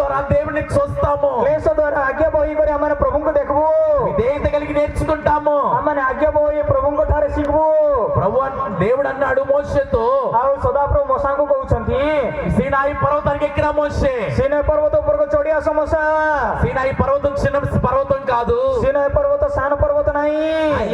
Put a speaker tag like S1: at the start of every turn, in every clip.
S1: ద్వారా దేవుడిని చూస్తాము.
S2: क्लेश द्वारा आज्ञा बोही करे आम प्रभु को देखबू.
S1: విధేయత కలిగి నేర్చుకుంటాము.
S2: आम आज्ञा बोही प्रभु को ठारे शिखबू.
S1: ప్రభు దేవుడు అన్నాడు మోషేతో,
S2: आउ सदाप्रभु मोसा को कहउछंती
S1: సీనాయి పర్వతానికి ఎక్కిన మోషే.
S2: सीनै पर्वत ऊपर को चढ़िया समोसा.
S1: సీనాయి పర్వతం చిన్న పర్వతం కాదు,
S2: सीनै पर्वत सान पर्वत नहीं.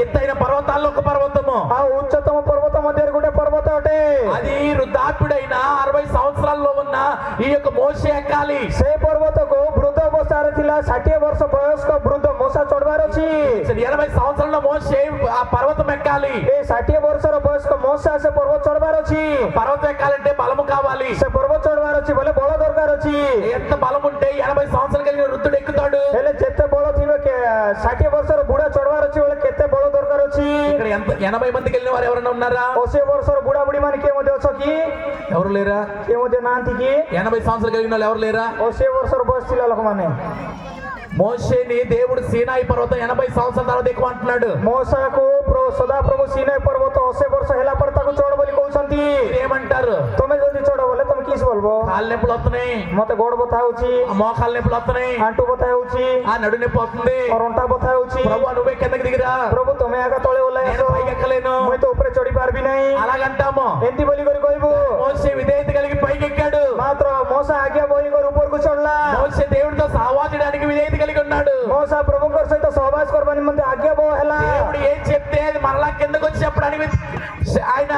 S1: ఎత్తైన పర్వతాల్లో ఒక పర్వతము.
S2: आ उच्चतम पर्वत मध्य गोटे पर्वत अटे.
S1: అది వృద్ధాప్యుడైన 60 సంవత్సరాల్లో ఉన్న ఈ యొక్క మోషే ఎక్కాలి.
S2: से पर्वत को वृद्ध अवस्था थिला 60 वर्ष वयस्क वृद्ध मोसा चढ़वार अछि.
S1: 80 సంవత్సరాల మోషే ఆ పర్వతం ఎక్కాలి.
S2: ए 60 वर्षर वयस्क मोसा से पर्वत चढ़वार अछि.
S1: పర్వతం ఎక్కాలంటే బలము కావాలి.
S2: से पर्वत चढ़वार अछि बोले बल दरकार अछि.
S1: ఎంత బలం ఉంటే 80 సంవత్సరాలు కలిగిన వృద్ధుడు ఎక్కుతాడు.
S2: हेले जेते बल थिबे के 60 वर्षर बुढ़ा चढ़वार अछि बोले केते बल दरकार अछि.
S1: ఇక్కడ ఎంత 80 మందికి వెళ్ళిన వారు ఎవరైనా ఉన్నారా?
S2: 80 वर्षर बुढ़ा बुढ़ी माने के मध्ये अछ कि
S1: ఎవరు లేరా?
S2: के मध्ये नांति कि
S1: 80 సంవత్సరాలు కలిగిన వాళ్ళు ఎవరు లేరా?
S2: 80 वर्षर बयस थिला लोक माने.
S1: మోషేని దేవుడు సీనాయి పర్వతం 80 సంవత్సరాల తర్వాత ఎక్కువ అంటున్నాడు.
S2: मोसा को सदा प्रभु सीनै पर्वत 80 वर्ष हेला पर ताको चढ़ बोली कहउछंती.
S1: ఏమంటారు?
S2: तमे जल्दी चढ़ बोले तमे किस बोलबो.
S1: కాళ్ళ నొప్పులు వస్తున్నాయి,
S2: मते गोड़ बता होउची,
S1: మోకాళ్ళ నొప్పులు వస్తున్నాయి,
S2: आंटू बता होउची,
S1: ఆ నడు నొప్పి వస్తుంది.
S2: और अंटा बता होउची.
S1: ప్రభు నువ్వే కిందకి దిగిరా,
S2: प्रभु तमे आगा तळे ओलाय
S1: నేను పైకి ఎక్కలేను,
S2: मैं तो ऊपर चढ़ी पारबी नहीं.
S1: అలాగంటాము.
S2: एंती बोली करी कहबो.
S1: మోషే విధేయత కలిగి పైకి ఎక్కాడు.
S2: मात्र मोसा आज्ञा बोही कर ऊपर को चढ़ला.
S1: మోషే దేవుడితో సహవాసడానికి విధేయత కలిగి ఉన్నాడు.
S2: मोसा प्रभु कर सहित सहवास करबा निमंते आज्ञा बो हेला.
S1: దేవుడు ఏం చెప్తే అది మరలా కిందకి వచ్చి చెప్పడానికి ఆయన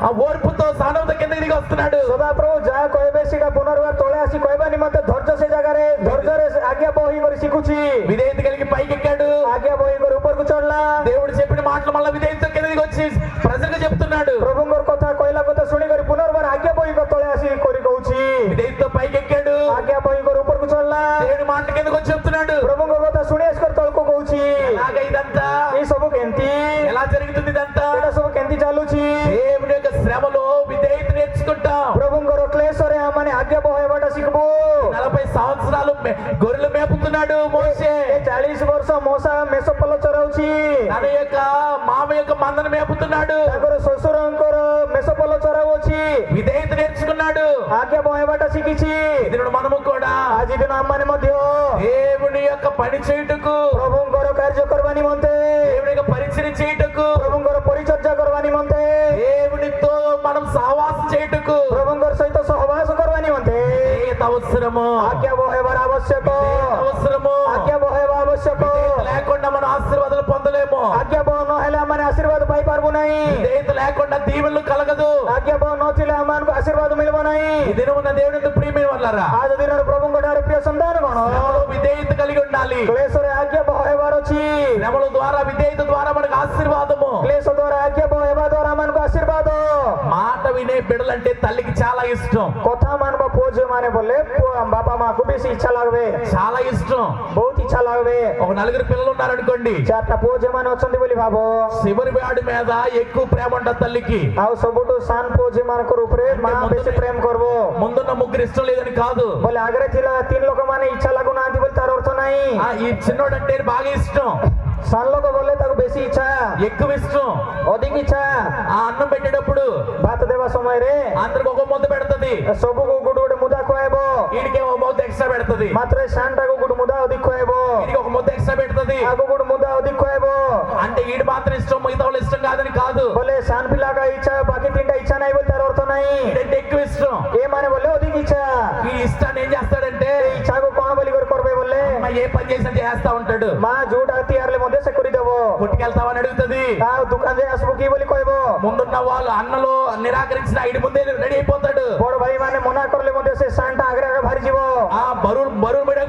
S1: ఆ ఓర్పుతో సహనంతో కిందకి దిగి వస్తున్నాడు.
S2: सदा प्रभु जा कहबे सिका पुनर्वार तळे आसी कहबा निमंते धैर्य से जगह रे धैर्य रे आज्ञा बोही कर सिखुची.
S1: విధేయత కలిగి పైకి ఎక్కాడు.
S2: आज्ञा बोही कर ऊपर को चढ़ला.
S1: దేవుడు చెప్పిన మాటలు మళ్ళీ విధేయత కిందకి వచ్చి ప్రజలకు చెప్తున్నాడు.
S2: प्रभु कर कथा कहला कथा सुनी कर पुनर्वार आज्ञा बोही कर तळे आसी करी कहउची.
S1: విధేయతతో పైకి ఎక్కాడు.
S2: आज्ञा बोही कर ऊपर को चढ़ला.
S1: దేవుడి మాట కిందకి వచ్చి చెప్తున్నాడు.
S2: प्रभु कर कथा सुनी कर तळ को कहउची.
S1: ఎలాగ ఇదంతా
S2: ई सब केंती
S1: ఎలా జరుగుతుంది? ఇదంతా
S2: एटा सब केंती चालुची.
S1: దేవుడి యొక్క శ్రమలో విధేయత నేర్చుకుంటాం.
S2: प्रभु कर क्लेश रे आमाने आज्ञा बोहेबाटा शिखबो.
S1: 40 సంవత్సరాలు గొర్రెలు మేపుతున్నాడు మోషే.
S2: 40 वर्ष मोसा मेसोपल्लो चराउची.
S1: తన యొక్క మామ యొక్క మందను మేపుతున్నాడు.
S2: ताकर ससुरंकर मेसोपल्लो चराउची.
S1: విధేయత నేర్చుకున్నాడు.
S2: आज्ञा बोहेबाटा शिखिची.
S1: ఇది మనము కూడా
S2: आज दिन आमाने मध्य
S1: దేవుని యొక్క పని చేయుటకు,
S2: प्रभुंकर कार्य करबा निमंते,
S1: దేవుని యొక్క పరిచర్య చేయుటకు,
S2: प्रभुंकर परिचर्या करबा निमंते,
S1: దేవునితో మనం సహవాసం చేయుటకు
S2: प्रभुंकर सहित सहवास करबा निमंते
S1: విధేయత అవసరము.
S2: आज्ञा बोहेबार आवश्यक.
S1: విధేయత అవసరము.
S2: आज्ञा बोहेबा आवश्यक.
S1: విధేయత లేకుండా మనం ఆశీర్వాదాలు పొందలేము.
S2: आज्ञा बो नहेले आमाने आशीर्वाद पाई पारबो नहीं.
S1: విధేయత లేకుండా దీవెనలు కలగదు.
S2: आज्ञा बो नथिले आमानको आशीर्वाद मिलबो नहीं.
S1: ఈ దినమున దేవుని ప్రియమైన వాళ్ళారా,
S2: आज दिन प्रभुंको ठारे प्रिय संतान गण
S1: శ్రమలో విధేయత కలిగి ఉండాలి.
S2: क्लेश रे आज्ञा बोहेबार अछि.
S1: శ్రమల ద్వారా విధేయత ద్వారా మనకు ఆశీర్వాదము.
S2: क्लेश द्वारा आज्ञा बोहेबा द्वारा आमानको आशीर्वाद.
S1: మాట వినే బిడ్డలంటే తల్లికి చాలా ఇష్టం,
S2: कथा मानबा पोज माने बोले बापा माँ को बेसी इच्छा लागबे.
S1: చాలా ఇష్టం.
S2: बहुत इच्छा लागबे.
S1: ఒక నలుగురు పిల్లలు ఉన్నారనుకోండి,
S2: चारटा पोज माने अछंती बोली भाबो.
S1: చివరి వాడి మీద ఎక్కువ ప్రేమ ఉంటుంది తల్లికి.
S2: आउ सबुटु सान पोज मानकर ऊपरे माँ बेसी प्रेम करबो.
S1: ముందున్న ముగ్గురు ఇష్టం లేదని కాదు,
S2: बोले आगरे थिला तीन लोक माने इच्छा लागु नांती बोले तार अर्थ नहीं.
S1: ఈ చిన్నోడంటే బాగా ఇష్టం,
S2: सान लोक बोले ताको बेसी इच्छा,
S1: ఎక్కువ ఇష్టం.
S2: अधिक इच्छा.
S1: ఆ అన్నం పెట్టేటప్పుడు
S2: भात देवा समय रे
S1: అందరికి ఒక ముద్ద పెడుతుంది,
S2: सबुको गुड गुड मुदा खुआबो.
S1: వీడికి ఒక ముద్ద ఎక్స్ట్రా పెడుతుంది,
S2: मात्र शानटाको गुड मुदा अधिक खुआबो.
S1: వీడికి ఒక ముద్ద ఎక్స్ట్రా పెడుతుంది.
S2: आगो गुड मुदा अधिक खुआबो.
S1: అంటే వీడు మాత్రం ఇష్టం, మిగతా వాళ్ళు ఇష్టం కాదని కాదు.
S2: बोले सान पिला का इच्छा बाकी तीनटा इच्छा नहीं बोले तार अर्थ नहीं.
S1: వీడంటే ఎక్కువ ఇష్టం.
S2: ए माने बोले अधिक इच्छा.
S1: ఈ ఇష్టాన్ని ఏం చేస్తాడంటే
S2: इच्छा को कौन बोली कर करबे बोले
S1: అమ్మ ఏ పని చేసినా చేస్తా ఉంటాడు.
S2: माँ झूठ आती यारले मध्य से करी देबो.
S1: కొట్టుకెళ్తావని అడుగుతుంది.
S2: आ दुकान जे आसबो की बोली कहबो.
S1: ముందున్న వాళ్ళు అన్నలో నిరాకరించిన ఐదు ముందే రెడీ అయిపోతాడు.
S2: बड़ भाई माने मना करले मध्य से शानटा आगरे आगे भारी जीवो.
S1: ఆ బరువు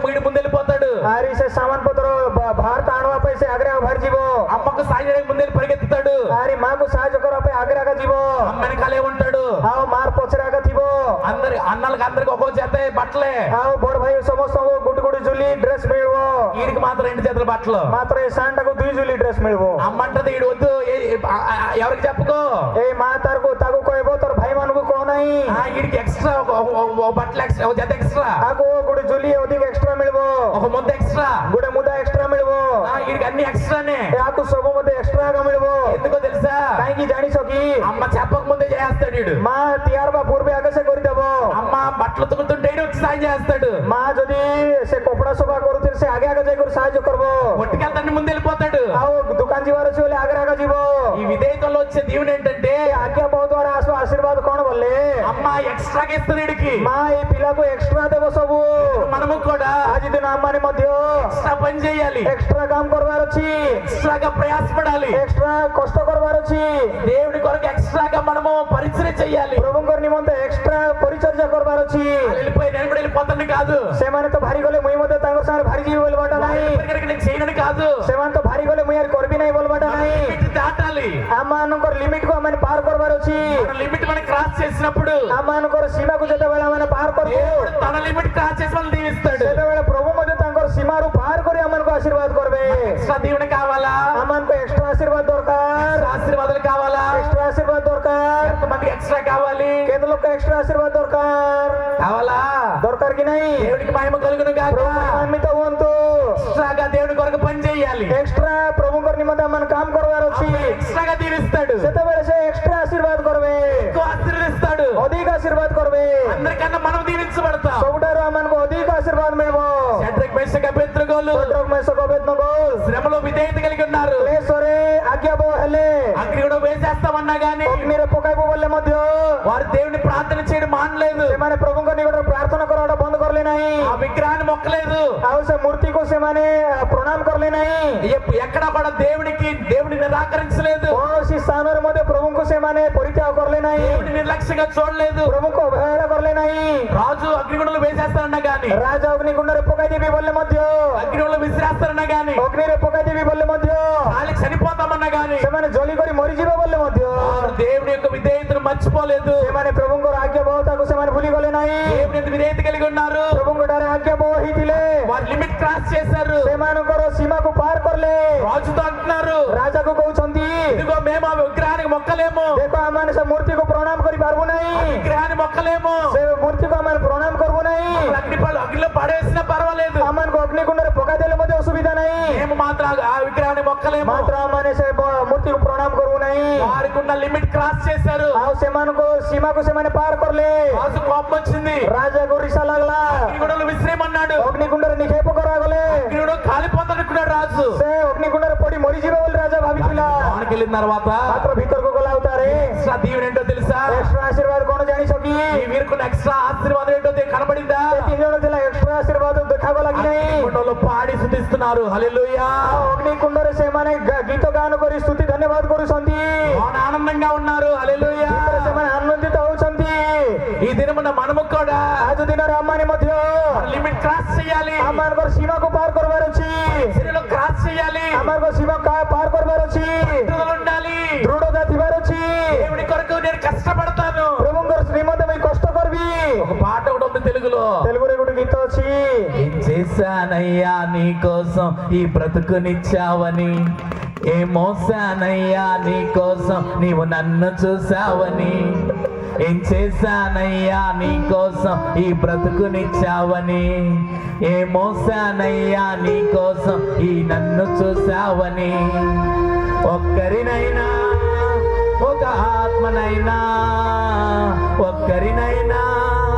S1: వీడి ముందు వెళ్ళిపోతాడు.
S2: आरी से सामान पत्र बाहर ताणवा पैसे आगरे आगे भारी जीवो.
S1: అమ్మకు సాయం చేయడానికి ముందే పరిగెత్తుతాడు.
S2: आरी माँ को साहाय्य कर पे आगरे आगे जीवो.
S1: అమ్మ వెనకాలే ఉంటాడు.
S2: आओ मार पछरे आगे थीबो.
S1: అందరికి ఒక్కో జత బట్టలే.
S2: आओ बड़ भाई समस्त गुड गुड जुली ड्रेस मिलबो.
S1: వీడికి మాత్రం 2 జతల బట్టలు.
S2: मात्र ए शानटा को 2 जुली ड्रेस मिलबो.
S1: అమ్మంటది వీడు వద్దు, ఎవరికి చెప్పుకో.
S2: ए माँ तार को ताको कहबो तोर भाई मान को कहो नहीं.
S1: వీడికి ఎక్స్ట్రా ఒక బట్టలు ఎక్స్ట్రా, ఒక జత ఎక్స్ట్రా,
S2: आगो गुड जुली अधिक एक्स्ट्रा मिलबो.
S1: ఒక ముద్ద ఎక్స్ట్రా.
S2: गुड मुदा एक्स्ट्रा मिलबो.
S1: వీడికి అన్ని ఎక్స్ట్రానే.
S2: ए आको सब मध्ये एक्स्ट्रा आगे मिलबो.
S1: ఎందుకో తెలుసా?
S2: काहे की जानी सकी
S1: అమ్మ చెప్పక ముందే చేస్తాడు వీడు.
S2: माँ तैयार बा पूर्वे आगे से करी देबो.
S1: అమ్మ బట్టలు తుకుతుంటే వచ్చి సాయం చేస్తాడు.
S2: মা যদি সে কপড়া সফা করুছিল সে আগে আগে যাই করে সাহায্য করবো।
S1: కొట్టుకెళ్తాన్ని ముందు వెళ్ళిపోతాడు.
S2: ଆଉ দোকান ଯିବାର ଅଛି বলে আগে আগে ଯିବ।
S1: ఈ విధేయతలో వచ్చే దీవెన ఏంటంటే
S2: ଆଜ୍ଞା ବହୁ ଦ୍ୱାରା ଆସିବ ଆଶୀର୍ବାଦ କଣ ବୋଲେ
S1: అమ్మ ఎక్స్ట్రాగా ఇస్తుంది వీడికి.
S2: ମା ଏଇ ପିଲାକୁ ଏକ୍ସଟ୍ରା ଦେବ ସବୁ।
S1: మనము కూడా
S2: ଆଜି ଦିନ ଆମମାନେ ମଧ୍ୟ
S1: ఎక్స్ట్రా పని చేయాలి,
S2: ଏକ୍ସଟ୍ରା କାମ କରିବାର ଅଛି,
S1: ఎక్స్ట్రాగా ప్రయాసపడాలి.
S2: ଏକ୍ସଟ୍ରା କଷ୍ଟ କରିବାର ଅଛି।
S1: దేవుడి కొరకు ఎక్స్ట్రాగా మనము పరిచయం చేయాలి.
S2: ପ୍ରଭୁଙ୍କର ନିମନ୍ତେ ଏକ୍ସଟ୍ରା ପରିଚର୍ଯା କରିବାର ଅଛି।
S1: వాళ్ళు వెళ్ళిపోయి నేను కూడా వెళ్ళిపోతాను కాదు,
S2: ସେମାନେ ତ ଭାରି ଗଲେ ମୁଇଁ ମଧ୍ୟ ତାଙ୍କ ସାଙ୍ଗରେ ଭାରି ଯିବି ବୋଲି ବାଟ ନାହିଁ।
S1: వాళ్ళ నేను చేయనని కాదు,
S2: ସେମାନେ ତ ଭାରି ଗଲେ ମୁଇଁ ଆର କରିବି ନାହିଁ ବୋଲି ବାଟ ନାହିଁ।
S1: లిమిట్ దాటాలి.
S2: ଆମମାନଙ୍କର ଲିମିଟ କୁ ଆମେ ପାର କରିବାର ଅଛି।
S1: మన లిమిట్ మనం క్రాస్ చేసినప్పుడు
S2: ଆମମାନଙ୍କର ସୀମାକୁ ଯେତେବେଳେ ଆମେ ପାର କରିବୁ
S1: దేవుడు తన లిమిట్ క్రాస్ చేసి మనం దీవిస్తాడు.
S2: ସେତେବେଳେ ପ୍ରଭୁ ମଧ୍ୟ ତାଙ୍କର ସୀମାରୁ ପାର କରି ଆମମାନଙ୍କୁ ଆଶୀର୍ବାଦ କରିବେ।
S1: ఎక్స్ట్రా దీవెన కావాలా?
S2: ଆମମାନଙ୍କୁ ఎక్స్ట్రా ఆశీర్వాଦ దରକାର,
S1: ఆశీర్వాదాలు కావాలా?
S2: ఎక్స్ట్రా ఆశీర్వాద దరକାର।
S1: ఎంతమందికి ఎక్స్ట్రా కావాలి?
S2: କେତେ ଲୋକ ఎక్స్ట్రా ఆశీర్వాଦ ଦରକାର
S1: కావాలా?
S2: ଦରକାର କି ନାହିଁ?
S1: దేవుడికి మహిమ కలుగును గాక.
S2: ପ୍ରଭୁ ମହିମାନ୍ୱିତ ହୁଅନ୍ତୁ।
S1: ఎక్స్ట్రాగా దేవుడి కొరకు పని చేయాలి.
S2: ఎక్స్ట్రా ପ୍ରଭୁଙ୍କର ନିମନ୍ତେ ଆମେ କାମ କରିବାର ଅଛି।
S1: ఎక్స్ట్రాగా దీవిస్తాడు,
S2: ସେତେବେଳେ ସେ ఎక్స్ట్రా ఆశీర్వాଦ କରିବେ,
S1: ఎక్కువ ఆశీర్వదిస్తాడు.
S2: ଅଧିକ ఆశీర్వాଦ କରିବେ।
S1: అందరికన్నా మనం దీవించబడతాం.
S2: ସବୁଠାରୁ ଆମମାନଙ୍କୁ ଅଧିକ ఆశీర్వాଦ మిଳିବ।
S1: షడ్రక్ మేషక్ అబేద్నెగోలు
S2: శద్రక్ మేషక్ అబేద్నెగో
S1: శ్రమలో విధేయత కలిగి ఉన్నారు.
S2: କ୍ଲେଶରେ ଆଜ୍ଞାବହ ହେଲେ,
S1: అగ్ని కూడా వేసేస్తామన్నా గానీ
S2: ଅଗ୍ନିରେ ପକାଇବ ବୋଲେ ମଧ୍ୟ
S1: వారు దేవుని ప్రార్థన చేయడం మానలేదు.
S2: ସେମାନେ ପ୍ରଭୁଙ୍କ ନିକଟରେ ପ୍ରାର୍ଥନା କରିବାଟା ବନ୍ଦ କରିଲେ ନାହିଁ।
S1: ఆ విగ్రహాన్ని మొక్కలేదు.
S2: ଆଉ ସେ ମୂର୍ତ୍ତିକୁ ସେମାନେ ପ୍ରଣାମ କରିଲେ ନାହିଁ।
S1: ఎక్కడ కూడా దేవుని నిరాకరించలేదు.
S2: କୌଣସି ସ୍ଥାନରେ ମଧ୍ୟ ପ୍ରଭୁଙ୍କୁ ସେମାନେ ପରିତ୍ୟାଗ କରିଲେ ନାହିଁ।
S1: దేవుని నిర్లక్ష్యంగా చూడలేదు.
S2: ପ୍ରଭୁଙ୍କୁ ଅବହେଳା କରିଲେ ନାହିଁ।
S1: రాజు అగ్నిగుండంలో వేసేస్తారన్నా గానీ,
S2: ରାଜା ଅଗ୍ନିକୁଣ୍ଡରେ ପକାଇଦେବି ବୋଲେ ମଧ୍ୟ,
S1: అగ్నిగుండంలో విసిరేస్తారన్నా గానీ,
S2: ଅଗ୍ନିରେ ପକାଇଦେବି ବୋଲେ ମଧ୍ୟ,
S1: వాళ్ళకి చనిపోతామన్నా గానీ
S2: ସେମାନେ ଜଳି କରି ମରିଯିବେ ବୋଲେ ମଧ୍ୟ
S1: వారు దేవుని యొక్క విధేయతను మర్చిపోలేదు.
S2: ସେମାନେ ପ୍ରଭୁଙ୍କର ଆଜ୍ଞାବହତାକୁ ସେମାନେ ଭୁଲିଗଲେ ନାହିଁ।
S1: దేవుని యొక్క విధేయత కలిగి ఉన్నారు.
S2: ପ୍ରଭୁଙ୍କ ଠାରେ ଆଜ୍ଞାବହ ହେଇଥିଲେ,
S1: వారు లిమిట్ క్రాస్ చేశారు.
S2: ସେମାନଙ୍କର ସୀମାକୁ ପାର କଲେ।
S1: రాజుతో అంటున్నారు,
S2: ରାଜାକୁ କହୁଛନ୍ତି
S1: ఇదిగో మేము ఆ విగ్రహానికి మొక్కలేము,
S2: ଦେଖ ଆମମାନେ ସେ ମୂର୍ତ୍ତିକୁ ପ୍ରଣାମ କରିପାରିବୁ ନାହିଁ,
S1: ఆ విగ్రహాన్ని మొక్కలేము.
S2: ସେ ମୂର୍ତ୍ତିକୁ ଆମେ ପ୍ରଣାମ କରିବୁ ନାହିଁ,
S1: అగ్నిలో పడేసినా పర్వాలేదు,
S2: ଆମମାନଙ୍କୁ ଅଗ୍ନିକୁଣ୍ଡରେ ପକାଇଦେଲେ ମଧ୍ୟ ଅସୁବିଧା ନାହିଁ,
S1: మేము మాత్రం ఆ విగ్రహాన్ని మొక్కలేము.
S2: ମାତ୍ର ଆମମାନେ ସେ ମୂର୍ତ୍ତିକୁ ପ୍ରଣାମ କରିବୁ ନାହିଁ।
S1: వారికి ఉన్న లిమిట్ క్రాస్ చేశారు.
S2: ଆଉ ସେମାନଙ୍କୁ ସୀମାକୁ ସେମାନେ ପାର କଲେ।
S1: రాజు కోపం వచ్చింది,
S2: ରାଜାକୁ ରିସା ଲାଗଲା,
S1: అగ్నిగుండంలో విసిరేయమన్నాడు.
S2: ଅଗ୍ନିକୁଣ୍ଡରେ ନିକ୍ଷେପ କରାଗଲେ।
S1: అగ్నిగుండం కాలిపోతానుకున్నాడు రాజు.
S2: ସେ ଅଗ୍ନିକୁଣ୍ଡରେ ପଡି మరిଯିବେ ବୋଲି ରାଜା ଭାବିଥିଲା।
S1: లోనికి వెళ్ళిన తర్వాత
S2: ମାତ୍ର ଭିତରକୁ ଗଲା ଉତାରେ
S1: ఎక్స్ట్రా దీవెన ఏంటో తెలుసా?
S2: ଏକ୍ସଟ୍ରା ଆଶୀର୍ବାଦ କଣ ଜାଣିଛ କି?
S1: ఈ వీరుకున్న ఎక్స్ట్రా ఆశీర్వాదం ఏంటో కనబడిందా?
S2: ସେ 3 ଜଣ ଥିଲା ଏକ୍ସଟ୍ରା ଆଶୀର୍ବାଦ ଦେଖାଗଲା କି ନାହିଁ?
S1: అగ్నిగుండంలో పాడి స్తుతిస్తున్నారు, హల్లెలూయా.
S2: ଅଗ୍ନିକୁଣ୍ଡରେ ସେମାନେ ଗୀତ ଗାନ କରି ସ୍ତୁତି ଧନ୍ୟବାଦ କରୁଛନ୍ତି।
S1: వారు ఆనందంగా ఉన్నారు, హల్లెలూయా.
S2: ଭିତରେ ସେମାନେ ଆନନ୍ଦିତ ହଉଛନ୍ତି।
S1: ఈ దినమున మనము కూడా
S2: ଆଜି ଦିନରେ ଆମମାନେ ମଧ୍ୟ
S1: లిమిట్ క్రాస్ చేయాలి,
S2: ଆମମାନଙ୍କର ସୀମାକୁ ପାର କରିବାର ଅଛି।
S1: శరీరంలో క్రాస్ చేయాలి,
S2: ଆମମାନଙ୍କ ସୀମା ପାର କରିବାର ଅଛି।
S1: పట్టుదల ఉండాలి.
S2: ଦୃଢ଼ତା ଥିବାର ଅଛି।
S1: దేవుడి కొరకు నేను కష్టపడతాను.
S2: ପ୍ରଭୁଙ୍କର ନିମନ୍ତେ ମୁଁ କଷ୍ଟ କରିବି।
S1: ఒక పాట ఒకటి ఉంది తెలుగులో,
S2: తెలుగుରେ ଗୋଟେ గୀତ ଅଛି।
S1: ఏం చేశానయ్యా నీ కోసం ఈ బ్రతుకునిచ్చావని, ఏ మోసానయ్యా నీ కోసం నీవు నన్ను చూసావని, ఏం చేశానయ్యా నీ కోసం ఈ బ్రతుకునిచ్చావని, ఏ మోసానయ్యా నీ కోసం ఈ నన్ను చూసావని, ఒక్కరినైనా ఒక ఆత్మనైనా, ఒక్కరినైనా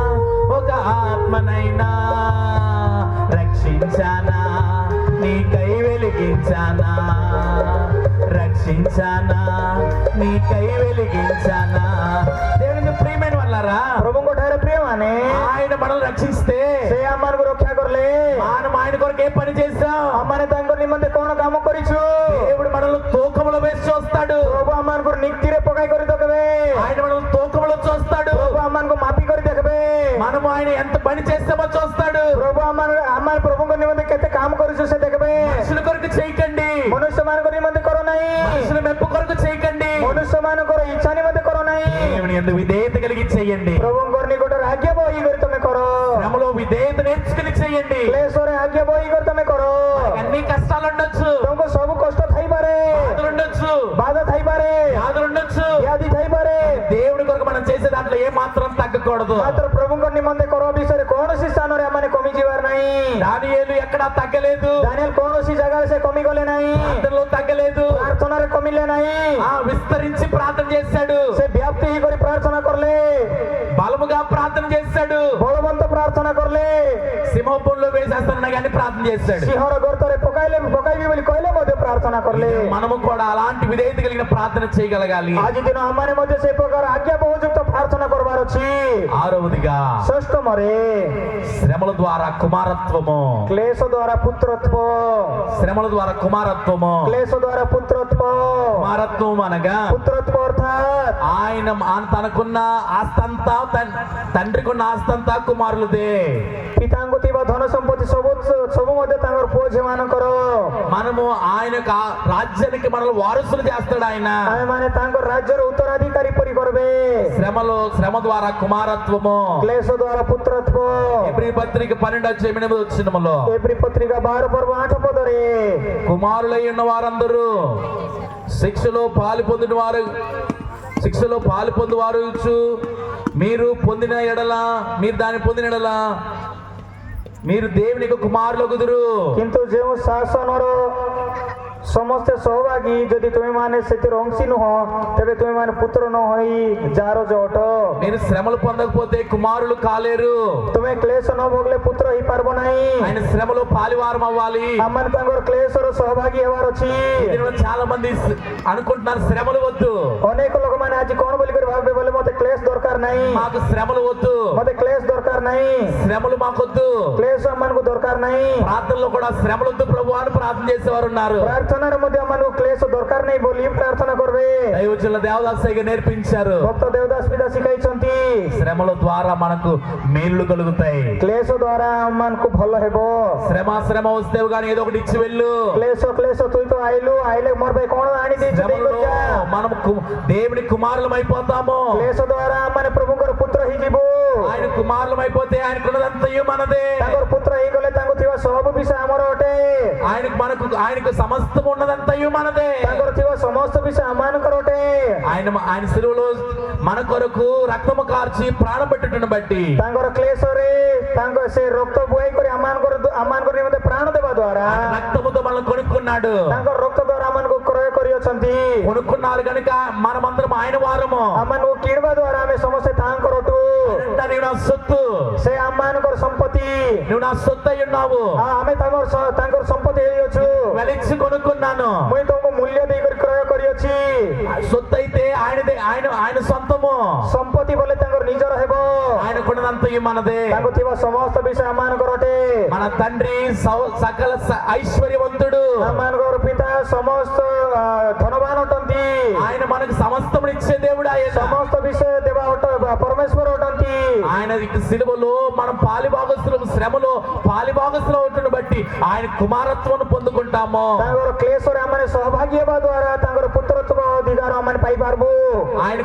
S1: ఒక ఆత్మనైనా రక్షించానా, నీకై వెలిగించానా, రక్షించానా, నీకై వెలిగించానా. దేవుని ప్రియమైన వాళ్ళారా,
S2: ପ୍ରଭୁଙ୍କ ଠାରେ ପ୍ରିୟମାନେ
S1: ఆయన మనల్ని రక్షిస్తే
S2: ସେ ଆମମାନଙ୍କୁ ରକ୍ଷା କରିଲେ।
S1: మనం ఆయన కొరకు ఏ పని చేస్తాం?
S2: ଆମମାନେ ତାଙ୍କ ନିମନ୍ତେ କଣ କାମ କରିଛୁ?
S1: దేవుడు మనల్ని తూకములో వేసి చూస్తాడు.
S2: ପ୍ରଭୁ ଆମମାନଙ୍କୁ ନୀତିରେ ପକାଇ କରି ଦେଖବେ।
S1: ఆయన మనల్ని తూకములో చూస్తాడు.
S2: ପ୍ରଭୁ ଆମମାନଙ୍କୁ ମାପି କରି ଦେଖବେ।
S1: మనము ఆయన ఎంత పని చేస్తామో చూస్తాడు.
S2: ପ୍ରଭୁ ଆମେ ପ୍ରଭୁଙ୍କ ନିମନ୍ତେ କେତେ କାମ କରିଛୁ ସେ ଦେଖବେ।
S1: మనుషుల కొరకు చేయకండి,
S2: ମନୁଷ୍ୟମାନଙ୍କ ନିମନ୍ତେ କର ନାହିଁ।
S1: మనుషుల మెప్పు కొరకు చేయకండి,
S2: ମନୁଷ୍ୟମାନଙ୍କର ଇଚ୍ଛା ନିମନ୍ତେ କର ନାହିଁ।
S1: దేవుని యందు విధేయత కలిగి చేయండి.
S2: ପ୍ରଭୁଙ୍କର ନିକଟରେ ଆଜ୍ଞା ବହି କରି ତମେ କର।
S1: శ్రమలో విధేయత నేర్చుకుని చేయండి.
S2: କ୍ଲେଶରେ ଆଜ୍ଞା ବହି କରି ତମେ କର।
S1: అన్ని కష్టాలు ఉండొచ్చు,
S2: ତମକୁ ସବୁ କଷ୍ଟ ଥାଇପାରେ,
S1: బాధలు ఉండొచ్చు,
S2: ବାଧା ଥାଇପାରେ,
S1: వ్యాధులు ఉండొచ్చు.
S2: ବ୍ୟାଧି ଥାଇପାରେ।
S1: దేవుడి కొరకు మనం చేసే దాంట్లో ఏ మాత్రం తగ్గకూడదు.
S2: ମାତ୍ର ପ୍ରଭୁଙ୍କ ନିମନ୍ତେ କର ବିଷୟରେ କୌଣସି ସ୍ଥାନରେ ଆମମାନେ କମିଯିବାର ନାହିଁ।
S1: దానియేలు ఎక్కడా తగ్గలేదు,
S2: ଦାନିଏଲ କୌଣସି ଜାଗାରେ ସେ କମିଗଲେ ନାହିଁ,
S1: ప్రార్థనలో తగ్గలేదు,
S2: ପ୍ରାର୍ଥନାରେ କମିଲେ ନାହିଁ।
S1: విస్తరించి ప్రార్థన చేశాడు,
S2: ସେ ବ୍ୟାପ୍ତି ହେଇକରି ପ୍ରାର୍ଥନା କଲେ,
S1: బలముగా ప్రార్థన చేస్తాడు.
S2: বলবন্ত প্রার্থনা করলে
S1: సింహపురంలో వేసేస్తానన్నా కానీ ప్రార్థన చేస్తాడు.
S2: সিংহর গর্তরে পকাইবি বলি কইলে মধ্যে প্রার্থনা করলে
S1: మనము కూడా అలాంటి విధేయత కలిగిన ప్రార్థన చేయగలగాలి.
S2: আজ দিন আমার মধ্যে সেই প্রকার আজ্ঞাবহযুক্ত প্রার্থনা করবার ଅଛି.
S1: ఆరవదిగా
S2: ষষ্ঠ মরে
S1: శ్రమల ద్వారా కుమారత్వము.
S2: ক্লেশ দ্বারা পুত্রত্ব,
S1: శ్రమల ద్వారా కుమారత్వము.
S2: ক্লেশ দ্বারা পুত্রত্ব,
S1: కుమారత్వం అనగా
S2: পুত্রত্ব অর্থাৎ
S1: ఆయన తనకున్న ఆస్తంతా తండ్రికున్న ఆస్తంతా కుమారులదే.
S2: পিতাঙ্গ ଥିବା ধন সম্পত্তি ସବୁ ମଧ୍ୟ ତାଙ୍କର ପୁଅ ଝିଅ ମାନଙ୍କର.
S1: మనము ఆయన రాజ్యానికి మనల్ని వారసులు చేస్తాడు ఆయన.
S2: ଆମେ ମାନେ ତାଙ୍କ ରାଜ୍ୟର ଉତ୍ତରାଧିକାରୀ ପରି କରିବେ.
S1: శ్రమ ద్వారా కుమారత్వము.
S2: క్లేశ ద్వారా పుత్రత్వ.
S1: ఎబ్రీ పత్రిక 12:8
S2: ఎబ్రీ పత్రిక 12 పర్వ 8 పదరే
S1: కుమారులై ఉన్న వారందరూ శిక్షలో పాలు పొందువారు మీరు పొందిన ఎడల మీరు దాన్ని పొందిన ఎడల మీరు దేవునికి కుమారులగుదురు.
S2: কিন্তু ଯେଉଁ ଶାସନର ସମସ୍ତେ ସହଭାଗୀ ଯଦି ତୁମେ ମାନେ ସେଥିରେ ଅଂଶୀ ନୁହଁ ତେବେ ତୁମେ ମାନେ ପୁତ୍ର ନ ହୋଇ ଯାହାର ଜୋଟ.
S1: మీరు శ్రమలు పొందకపోతే కుమారులు కాలేరు.
S2: ତୁମେ କ୍ଲେଶ ନ ଭୋଗିଲେ ପୁତ୍ର ହେଇପାରିବ ନାହିଁ.
S1: ఆయన శ్రమలో పాలివారం అవ్వాలి.
S2: ଆମମାନେ ତାଙ୍କର କ୍ଲେଶର ସହଭାଗୀ ହେବାର ଅଛି.
S1: చాలా మంది అనుకుంటున్నారు శ్రమలు వద్దు.
S2: ଅନେକ ଲୋକମାନେ ଆଜି କଣ ବୋଲିକରି ଭାବିବେ ବୋଲେ ମତେ କ୍ଲେଶ ଦରକାର ନାହିଁ,
S1: మాకు శ్రమలు వద్దు,
S2: ମତେ କ୍ଲେଶ ଦରକାର ନାହିଁ,
S1: శ్రమలు మాకొద్దు.
S2: କ୍ଲେଶ ଆମମାନଙ୍କୁ ଦରକାର ନାହିଁ.
S1: ప్రార్థనలో కూడా శ్రమలు వద్దు ప్రభు అని ప్రార్థన చేసేవారు ఉన్నారు.
S2: ପ୍ରାର୍ଥନାରେ ମଧ୍ୟ ଆମମାନଙ୍କୁ କ୍ଲେଶ ଦରକାର ନାହିଁ ବୋଲି ପ୍ରାର୍ଥନା କରିବେ.
S1: దైవజనుల దేవదాసయ్య నేర్పించారు.
S2: ଭକ୍ତ ଦେବଦାସ ପିତା ଶିଖାଇଛନ୍ତି
S1: శ్రమల ద్వారా మనకు మేలు కలుగుతాయి.
S2: କ୍ଲେଶ ଦ୍ୱାରା ଆମମାନଙ୍କୁ ଭଲ ହେବ.
S1: శ్రమ వస్తేవు కానీ ఏదో ఒకటి ఇచ్చి వెళ్ళు.
S2: କ୍ଲେଶ ତୁଇ ତ ଆଇଲେ ମୋର ପାଇଁ କଣ ଆଣି ଦେଇଛୁ
S1: శ్రమలో మనం దేవుని కుమారులం అయిపోతాము.
S2: କ୍ଲେଶ ଦ୍ୱାରା ଆମେ ପ୍ରଭୁଙ୍କର పుତ୍ର ହେଇଯିବୁ.
S1: ఆయన కుమారులం అయిపోతే ఆయనకున్నదంతయు మనదే.
S2: ତାଙ୍କର పుତ୍ର ହେଇଗଲେ ତାଙ୍କୁ ଥିବା ସବୁ ବିଷୟ ଆମର ଅଟେ.
S1: ఆయనకు సమస్తం ఉన్నదంతయు మనదే.
S2: ତାଙ୍କର ଥିବା ସମସ୍ତ ବିଷୟ ଆମମାନଙ୍କର ଅଟେ.
S1: ఆయన శిలువలో మన కొరకు రక్తము కార్చి ప్రాణం పెట్టుటను బట్టి
S2: ତାଙ୍କର କ୍ଲେଶରେ ତାଙ୍କ ସେ ରକ୍ତ ବୋହି କରି ଆମମାନଙ୍କର ନିମନ୍ତେ ପ୍ରାଣ ଦେବା ଦ୍ୱାରା
S1: రక్తముతో మనల్ని కొనుక్కున్నాడు.
S2: ତାଙ୍କର ରକ୍ତ ଦ୍ୱାରା ଆମମାନଙ୍କୁ କ୍ରୟ କରିଅଛନ୍ତି.
S1: కొనుక్కున్నారు కనుక మనమందరం ఆయన వారము.
S2: ଆମମାନଙ୍କୁ କିଣିବା ଦ୍ୱାରା ଆମେ ସମସ୍ତେ ତାଙ୍କର ଅଟୁ.
S1: నీవు నా సొత్తు,
S2: ସେ ଆମମାନଙ୍କର ସମ୍ପତ୍ତି.
S1: నువ్వు నా సొత్తు అయి ఉన్నావు.
S2: ଆମେ ତାଙ୍କର ସମ୍ପତ୍ତି ହେଇଅଛୁ.
S1: వెలిచి కొనుక్కున్నాను.
S2: ମୁଇଁ ତମକୁ ମୂଲ୍ୟ ଦେଇକରି କ୍ରୟ କରିଅଛି.
S1: సొత్తు అయితే ఆయన సొంతము.
S2: ସମ୍ପତ୍ତି ବୋଲେ ତାଙ୍କର ନିଜର ହେବ.
S1: ఆయనకున్నదంతయు మనదే.
S2: ତାଙ୍କୁ ଥିବା ସମସ୍ତ ବିଷୟ ଆମମାନଙ୍କର ଅଟେ.
S1: మన తండ్రి సకల ఐశ్వర్యవంతుడు.
S2: ଆମମାନଙ୍କର ପିତା ସମସ୍ତ ଧନବାନ ଅଟନ୍ତି.
S1: ఆయన మనకు సమస్తమును ఇచ్చే దేవుడు. ఆయన
S2: ସମସ୍ତ ବିଷୟ ଦେବା ପରମେଶ୍ୱର ଅଟନ୍ତି.
S1: ఆయన సిలువలో మనం శ్రమలో పాలిభాగస్తులు అవుతున్న బట్టి ఆయన కుమారత్వం పొందుకుంటాము.
S2: ତାଙ୍କର କ୍ଲେଶରେ ଆମେ ସହଭାଗୀ ହେବା ଦ୍ୱାରା ତାଙ୍କର ପୁତ୍ରତ୍ୱ ଅଧିକାର ଆମେ ପାଇପାରିବୁ.
S1: ఆయన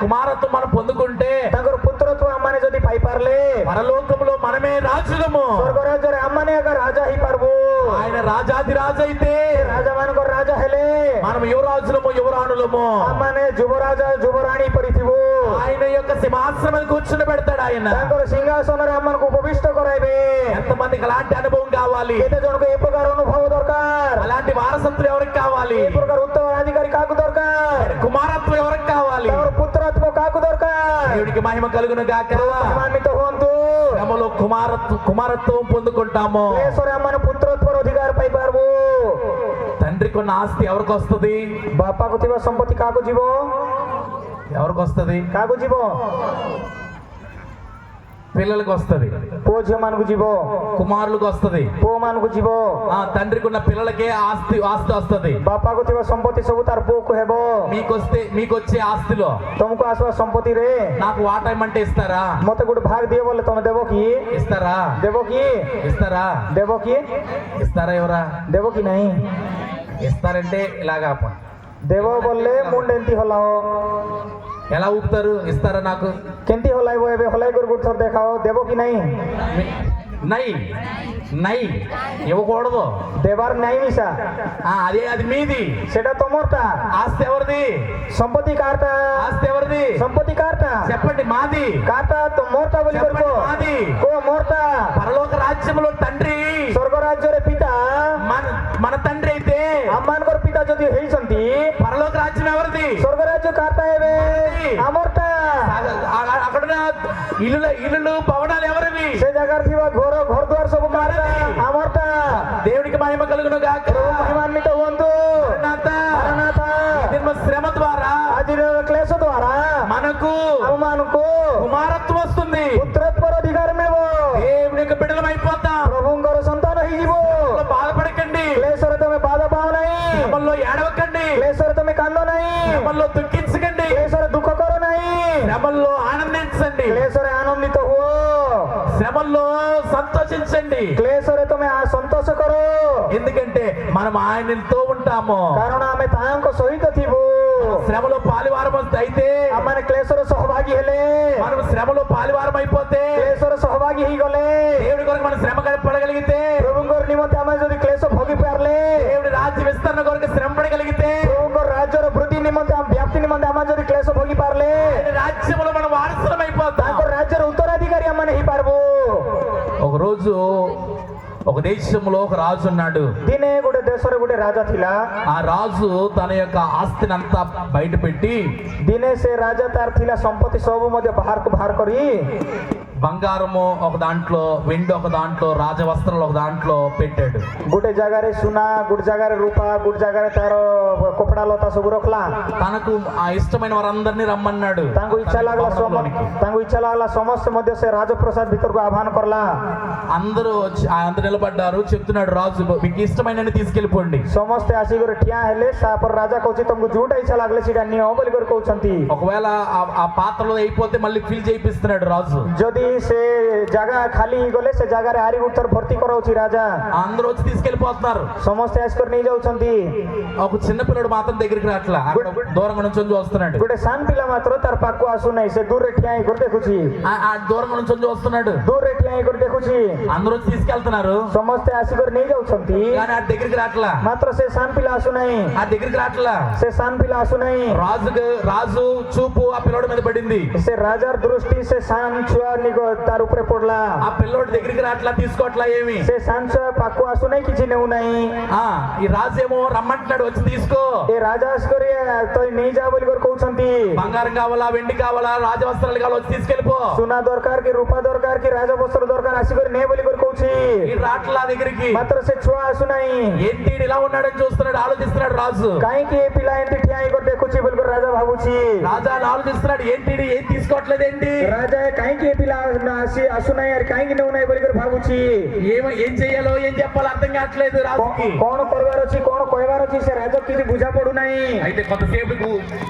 S1: కుమారత్వం మనం పొందుకుంటే
S2: ତାଙ୍କର పుత్రత్వ ଆମେ ଯଦି ପାଇପାରିଲେ
S1: పరలోకములో మనమే రాజులము.
S2: ସ୍ୱର୍ଗ ରାଜ୍ୟରେ ଆମେ ଏକା ରାଜା ହେଇପାରିବୁ.
S1: ఆయన రాజాదిరాజు అయితే
S2: ରାଜା ମାନଙ୍କର ରାଜା ହେଲେ
S1: మనం యువరాజులము యువరాణులము.
S2: ଆମେ ଯୁବରାଜ ଯୁବରାଣୀ ପରିଥିବୁ.
S1: ఆయన యొక్క సింహాసనం కూర్చుని పెడతాడు. ఆయన
S2: ତାଙ୍କର ସିଂହାସନରେ ଆମମାନଙ୍କୁ ଉପବିଷ୍ଟ କରାଇବେ.
S1: ఎంతమందికి అలాంటి అనుభవం కావాలి?
S2: କେତେ ଜଣକୁ ଏ ପ୍ରକାର ଅନୁଭବ ଦରକାର?
S1: అలాంటి వారసత్వం ఎవరికి కావాలి?
S2: ଏ ପ୍ରକାର ଉତ୍ତରାଧିକାରୀ କାହାକୁ ଦରକାର?
S1: కుమారత్వం ఎవరికి కావాలి?
S2: ତାଙ୍କର ପୁତ୍ରତ୍ୱ କାହାକୁ దొరକାର?
S1: దేవుడికి మహిమ కలుగును గాక.
S2: మహిమాన్విత హుଅନ୍ତୁ.
S1: శ్రమలో కుమారత్వం పొందుకుంటాము.
S2: క్లేశରେ ଆମେ పుత్రత్వର ଅଧିକାର ପାଇପାରିବୁ.
S1: తండ్రికి ఉన్న ఆస్తి ఎవరికి వస్తుంది?
S2: ବାପାକୁ ଥିବା ସମ୍ପତ୍ତି କାହାକୁ ଯିବ?
S1: ఎవరికి వస్తుంది?
S2: କାହାକୁ ଯିବ?
S1: పిల్లలకు వస్తుంది.
S2: ପୁଅ ଝିଅ ମାନଙ୍କୁ ଯିବ.
S1: కుమారులకు వస్తుంది.
S2: ପୁଅ ମାନଙ୍କୁ ଯିବ.
S1: తండ్రికి ఉన్న పిల్లలకే ఆస్తి వస్తుంది.
S2: ବାପାକୁ ଥିବା ସମ୍ପତ୍ତି ସବୁ ତାର ପୁଅକୁ ହେବ.
S1: మీకు వచ్చే ఆస్తిలో
S2: ତମକୁ ଆସିବା ସମ୍ପତ୍ତିରେ
S1: నాకు వాటా ఇమ్మంటే ఇస్తారా?
S2: ମତେ ଗୋଟେ ଭାଗ ଦିଅ ବୋଲେ ତମେ ଦେବ କି?
S1: ఇస్తారా?
S2: ଦେବ କି?
S1: ఇస్తారా?
S2: ଦେବ କି?
S1: ఇస్తారా? ఎవరా
S2: ଦେବ କି ନାହିଁ?
S1: ఇస్తారంటే ఇలాగా
S2: ଦେବ ବୋଲେ ମୁଣ୍ଡ ଏମିତି ହଲାଅ.
S1: ఎలా ఊపుతారు? ఇస్తారా? నాకు
S2: କେମିତି ହଲାଇବ? ଏବେ ହଲାଇ କରି ଗୋଟେ ଥର ଦେଖାଅ. ଦେବ କି ନାହିଁ?
S1: నై ఇవ్వకూడదు.
S2: ଦେବାର ନାହିଁ ମିଶା.
S1: అది మీది.
S2: ସେଟା ତମରଟା.
S1: ఆస్తి ఎవరిది?
S2: ସମ୍ପତ୍ତି କାରଟା?
S1: ఆస్తి ఎవరిది?
S2: ସମ୍ପତ୍ତି କାରଟା?
S1: చెప్పండి. మాది.
S2: କାରଟା ତ ମୋରଟା ବୋଲି
S1: చెప్పండి.
S2: କରିବ.
S1: మాది.
S2: କୋ ମୋରଟା?
S1: పరలోక రాజ్యంలో తండ్రి
S2: ସ୍ୱର୍ଗ ରାଜ୍ୟରେ ପିତା
S1: మన తండ్రి అయితే
S2: ଆମମାନଙ୍କର ପିତା ଯଦି ହେଇଛନ୍ତି
S1: పరలోక రాజ్యం ఎవరిది?
S2: ସ୍ୱର୍ଗ ରାଜ୍ୟ କାରଟା ହେବେ? ଆମରଟା.
S1: అక్కడ ఈ మహిమ కలుగును గాక.
S2: మహిమాన్విత హుଅନ୍ତୁ
S1: మరణాత.
S2: మరణాత
S1: జన్మ శ్రమ ద్వారా
S2: ଆଜିର କ୍ଲେଶ ଦ୍ୱାରା
S1: మనకు
S2: ଆମମାନଙ୍କୁ
S1: కుమారత్వం వస్తుంది.
S2: ପୁତ୍ରତ୍ୱର ଅଧିକାର ମିଳିବ
S1: దేవుని యొక్క బిడ్డలం అయిపోతాం.
S2: ପ୍ରଭୁଙ୍କର ସନ୍ତାନ ହେଇଯିବ
S1: బాధపడకండి,
S2: କ୍ଲେଶରେ ତମେ ବାଧା ପାଅ ନାହିଁ
S1: శ్రమల్లో ఏడవకండి,
S2: କ୍ଲେଶରେ ତମେ କାନ୍ଦ ନାହିଁ
S1: శ్రమల్లో దుఃఖించకండి,
S2: କ୍ଲେଶରେ ଦୁଃଖ କର ନାହିଁ
S1: శ్రమల్లో ఆనందించండి,
S2: କ୍ଲେଶରେ ଆନନ୍ଦିତ ହୁଅ
S1: శ్రమల్లో సంతోషించండి.
S2: କ୍ଲେଶରେ ତମେ ସନ୍ତୋଷ କର
S1: ఎందుకంటే మనం ఆయనతో ఉంటాము.
S2: କାରଣ ଆମେ ତାହାଙ୍କ ସହିତ ଥିବୁ
S1: శ్రమలో పాలివారం అయితే,
S2: ଆମମାନେ କ୍ଲେଶର ସହଭାଗୀ ହେଲେ
S1: మనం శ్రమలో పాలివారం అయిపోతే,
S2: କ୍ଲେଶର ସହଭାଗୀ ହେଇଗଲେ
S1: దేవుడి కొరకు మనం శ్రమ పడగలిగితే,
S2: ପ୍ରଭୁଙ୍କର ନିମନ୍ତେ ଆମେ ଯଦି କ୍ଲେଶ ଭୋଗି ପାରିଲେ
S1: దేవుడి రాజ్య విస్తరణ కొరకు శ్రమ పడగలిగితే,
S2: ପ୍ରଭୁଙ୍କର ରାଜ୍ୟର ବୃଦ୍ଧି ନିମନ୍ତେ ବ୍ୟାପ୍ତି ନିମନ୍ତେ ଆମେ ଯଦି କ୍ଲେଶ ଭୋଗି ପାରିଲେ
S1: ఆయన రాజ్యములో మనం వారసులం అయిపోతాం.
S2: ତାଙ୍କ ରାଜ୍ୟର ଉତ୍ତରାଧିକାରୀ ଆମେ ହେଇପାରିବୁ
S1: ఒక రోజు ఒక దేశంలో ఒక రాజు ఉన్నాడు.
S2: ଦିନେ ଗୋଟେ ଦେଶରେ ଗୋଟେ ରାଜା ଥିଲା
S1: ఆ రాజు తన యొక్క ఆస్తిని అంతా బయట పెట్టి,
S2: ଦିନେ ସେ ରାଜା ତାର ଥିଲା ସମ୍ପତ୍ତି ସବୁ ମଧ୍ୟ ବାହାରକୁ ବାହାର କରି
S1: బంగారము ఒక దాంట్లో, వెండి ఒక దాంట్లో, రాజవస్త్రాలు ఒక దాంట్లో పెట్టాడు.
S2: ଗୋଟେ ଜାଗାରେ ସୁନା ଗୋଟେ ଜାଗାରେ ରୂପା ଗୋଟେ ଜାଗାରେ ତାର କପଡ଼ା ଲତା ସବୁ ରଖିଲା
S1: తనకు ఆ ఇష్టమైన వారందరినీ రమ్మన్నాడు.
S2: ତାଙ୍କୁ ଇଚ୍ଛା ଲାଗଲା ସମସ୍ତେ ମଧ୍ୟ ସେ ରାଜପ୍ରସାଦ ଭିତରକୁ ଆହ୍ୱାନ କରଲା
S1: అందరూ అందరు నిలబడ్డారు. చెప్తున్నాడు రాజు, మీకు ఇష్టమైన తీసుకెళ్ళిపోండి.
S2: ସମସ୍ତେ ଆସିକରି ଠିଆ ହେଲେ ତାପରେ ରାଜା କହୁଛି ତମକୁ ଯୋଉଟା ଇଚ୍ଛା ଲାଗଲେ ସେଇଟା ନିଅ ବୋଲିକରି କହୁଛନ୍ତି
S1: ఒకవేళ ఆ పాత్రలో అయిపోతే మళ్ళీ ఫిల్ చేయిస్తున్నాడు రాజు.
S2: ଯଦି ସେ ଜାଗା ଖାଲି ହେଇଗଲେ ସେ ଜାଗାରେ ଆରି ଉତ୍ତର ଭର୍ତ୍ତି କରାଉଛି ରାଜା
S1: అందరూ వచ్చి తీసుకెళ్ళిపోతున్నారు.
S2: ସମସ୍ତେ ଆସିକରି ନେଇଯାଉଛନ୍ତି
S1: ఒక చిన్న పిల్లడు మాత్రం దగ్గరికి రాట్లా, అక్కడ దూరంగా నుంచి వస్తున్నాడు.
S2: ଗୋଟେ ସାନ ପିଲା ମାତ୍ର ତାର ପାଖକୁ ଆସୁନାହିଁ ସେ ଦୂରରେ ଠିଆ ହେଇକରି ଦେଖୁଛି
S1: ఆ దూరంగా నుంచి వస్తున్నాడు.
S2: ଦୂରରେ ଠିଆ ହେଇକରି ଦେଖୁଛି
S1: అందరూ వచ్చి తీసుకెళ్తున్నారు,
S2: ସମସ୍ତେ ଆସିକରି ନେଇଯାଉଛନ୍ତି
S1: కానీ ఆ దగ్గరికి రాట్లా,
S2: ମାତ୍ର ସେ ସାନ ପିଲା ଆସୁନାହିଁ
S1: ఆ దగ్గరికి రాట్లా.
S2: ସେ ସାନ ପିଲା ଆସୁନାହିଁ
S1: రాజు చూపు ఆ పిల్లోడి మీద పడింది.
S2: ସେ ରାଜାର ଦୃଷ୍ଟି ସେ ସାନ ଛୁଆ ତାର ଉପରେ ପଡିଲା
S1: ఆ పిల్లోడి దగ్గరికి రాట్లా, తీసుకోవట్లా ఏమి.
S2: ସେ ସାନ ଛୁଆ ପାଖକୁ ଆସୁନାହିଁ କିଛି ନେଉନାହିଁ
S1: ఈ రాజేమో రమ్మంటున్నాడు, వచ్చి తీసుకో.
S2: ଏ ରାଜା ଆସିକରି ତ ନେଇଯା ବୋଲିକରି କହୁଛନ୍ତି
S1: బంగారం కావాలా, వెండి కావాలా, రాజవస్త్రాలు కావాలా, వచ్చి తీసుకెళ్ళిపో.
S2: ସୁନା ଦରକାର କି ରୂପା ଦରକାର କି ରାଜବସ୍ତ୍ର ଦରକାର ଆସିକରି ନେ ବୋଲିକରି କହୁଛି
S1: ఈ రాట్లా దగ్గరికి.
S2: ମାତ୍ର ସେ ଛୁଆ ଆସୁନାହିଁ
S1: ఏంటి ఈడు ఇలా ఉన్నాడని చూస్తున్నాడు, ఆలోచిస్తున్నాడు రాజు.
S2: କାହିଁକି ଏ ପିଲା ଏମିତି ଠିଆ ହେଇକରି ଦେଖୁଛି ବୋଲିକରି రాజా ଭାବୁଛି
S1: రాజా ఆలోచిస్తున్నాడు, ఏంటి ఈడు ఏం తీసుకోవట్లేదు ఏంటి,
S2: ରାଜା କାହିଁକି ଏ ପିଲା ଆସୁନାହିଁ ଆରେ କାହିଁକି ନେଉନାହିଁ ବୋଲିକରି ଭାବୁଛି
S1: ఏం చెయ్యాలో ఏం చెప్పాలో అర్థం కావట్లేదు రాజుకి.
S2: କଣ କରିବାର ଅଛି କଣ କହିବାର ଅଛି ସେ ରାଜା କିଛି ବୁଝା ପଡୁନାହିଁ
S1: అయితే కొంతసేపు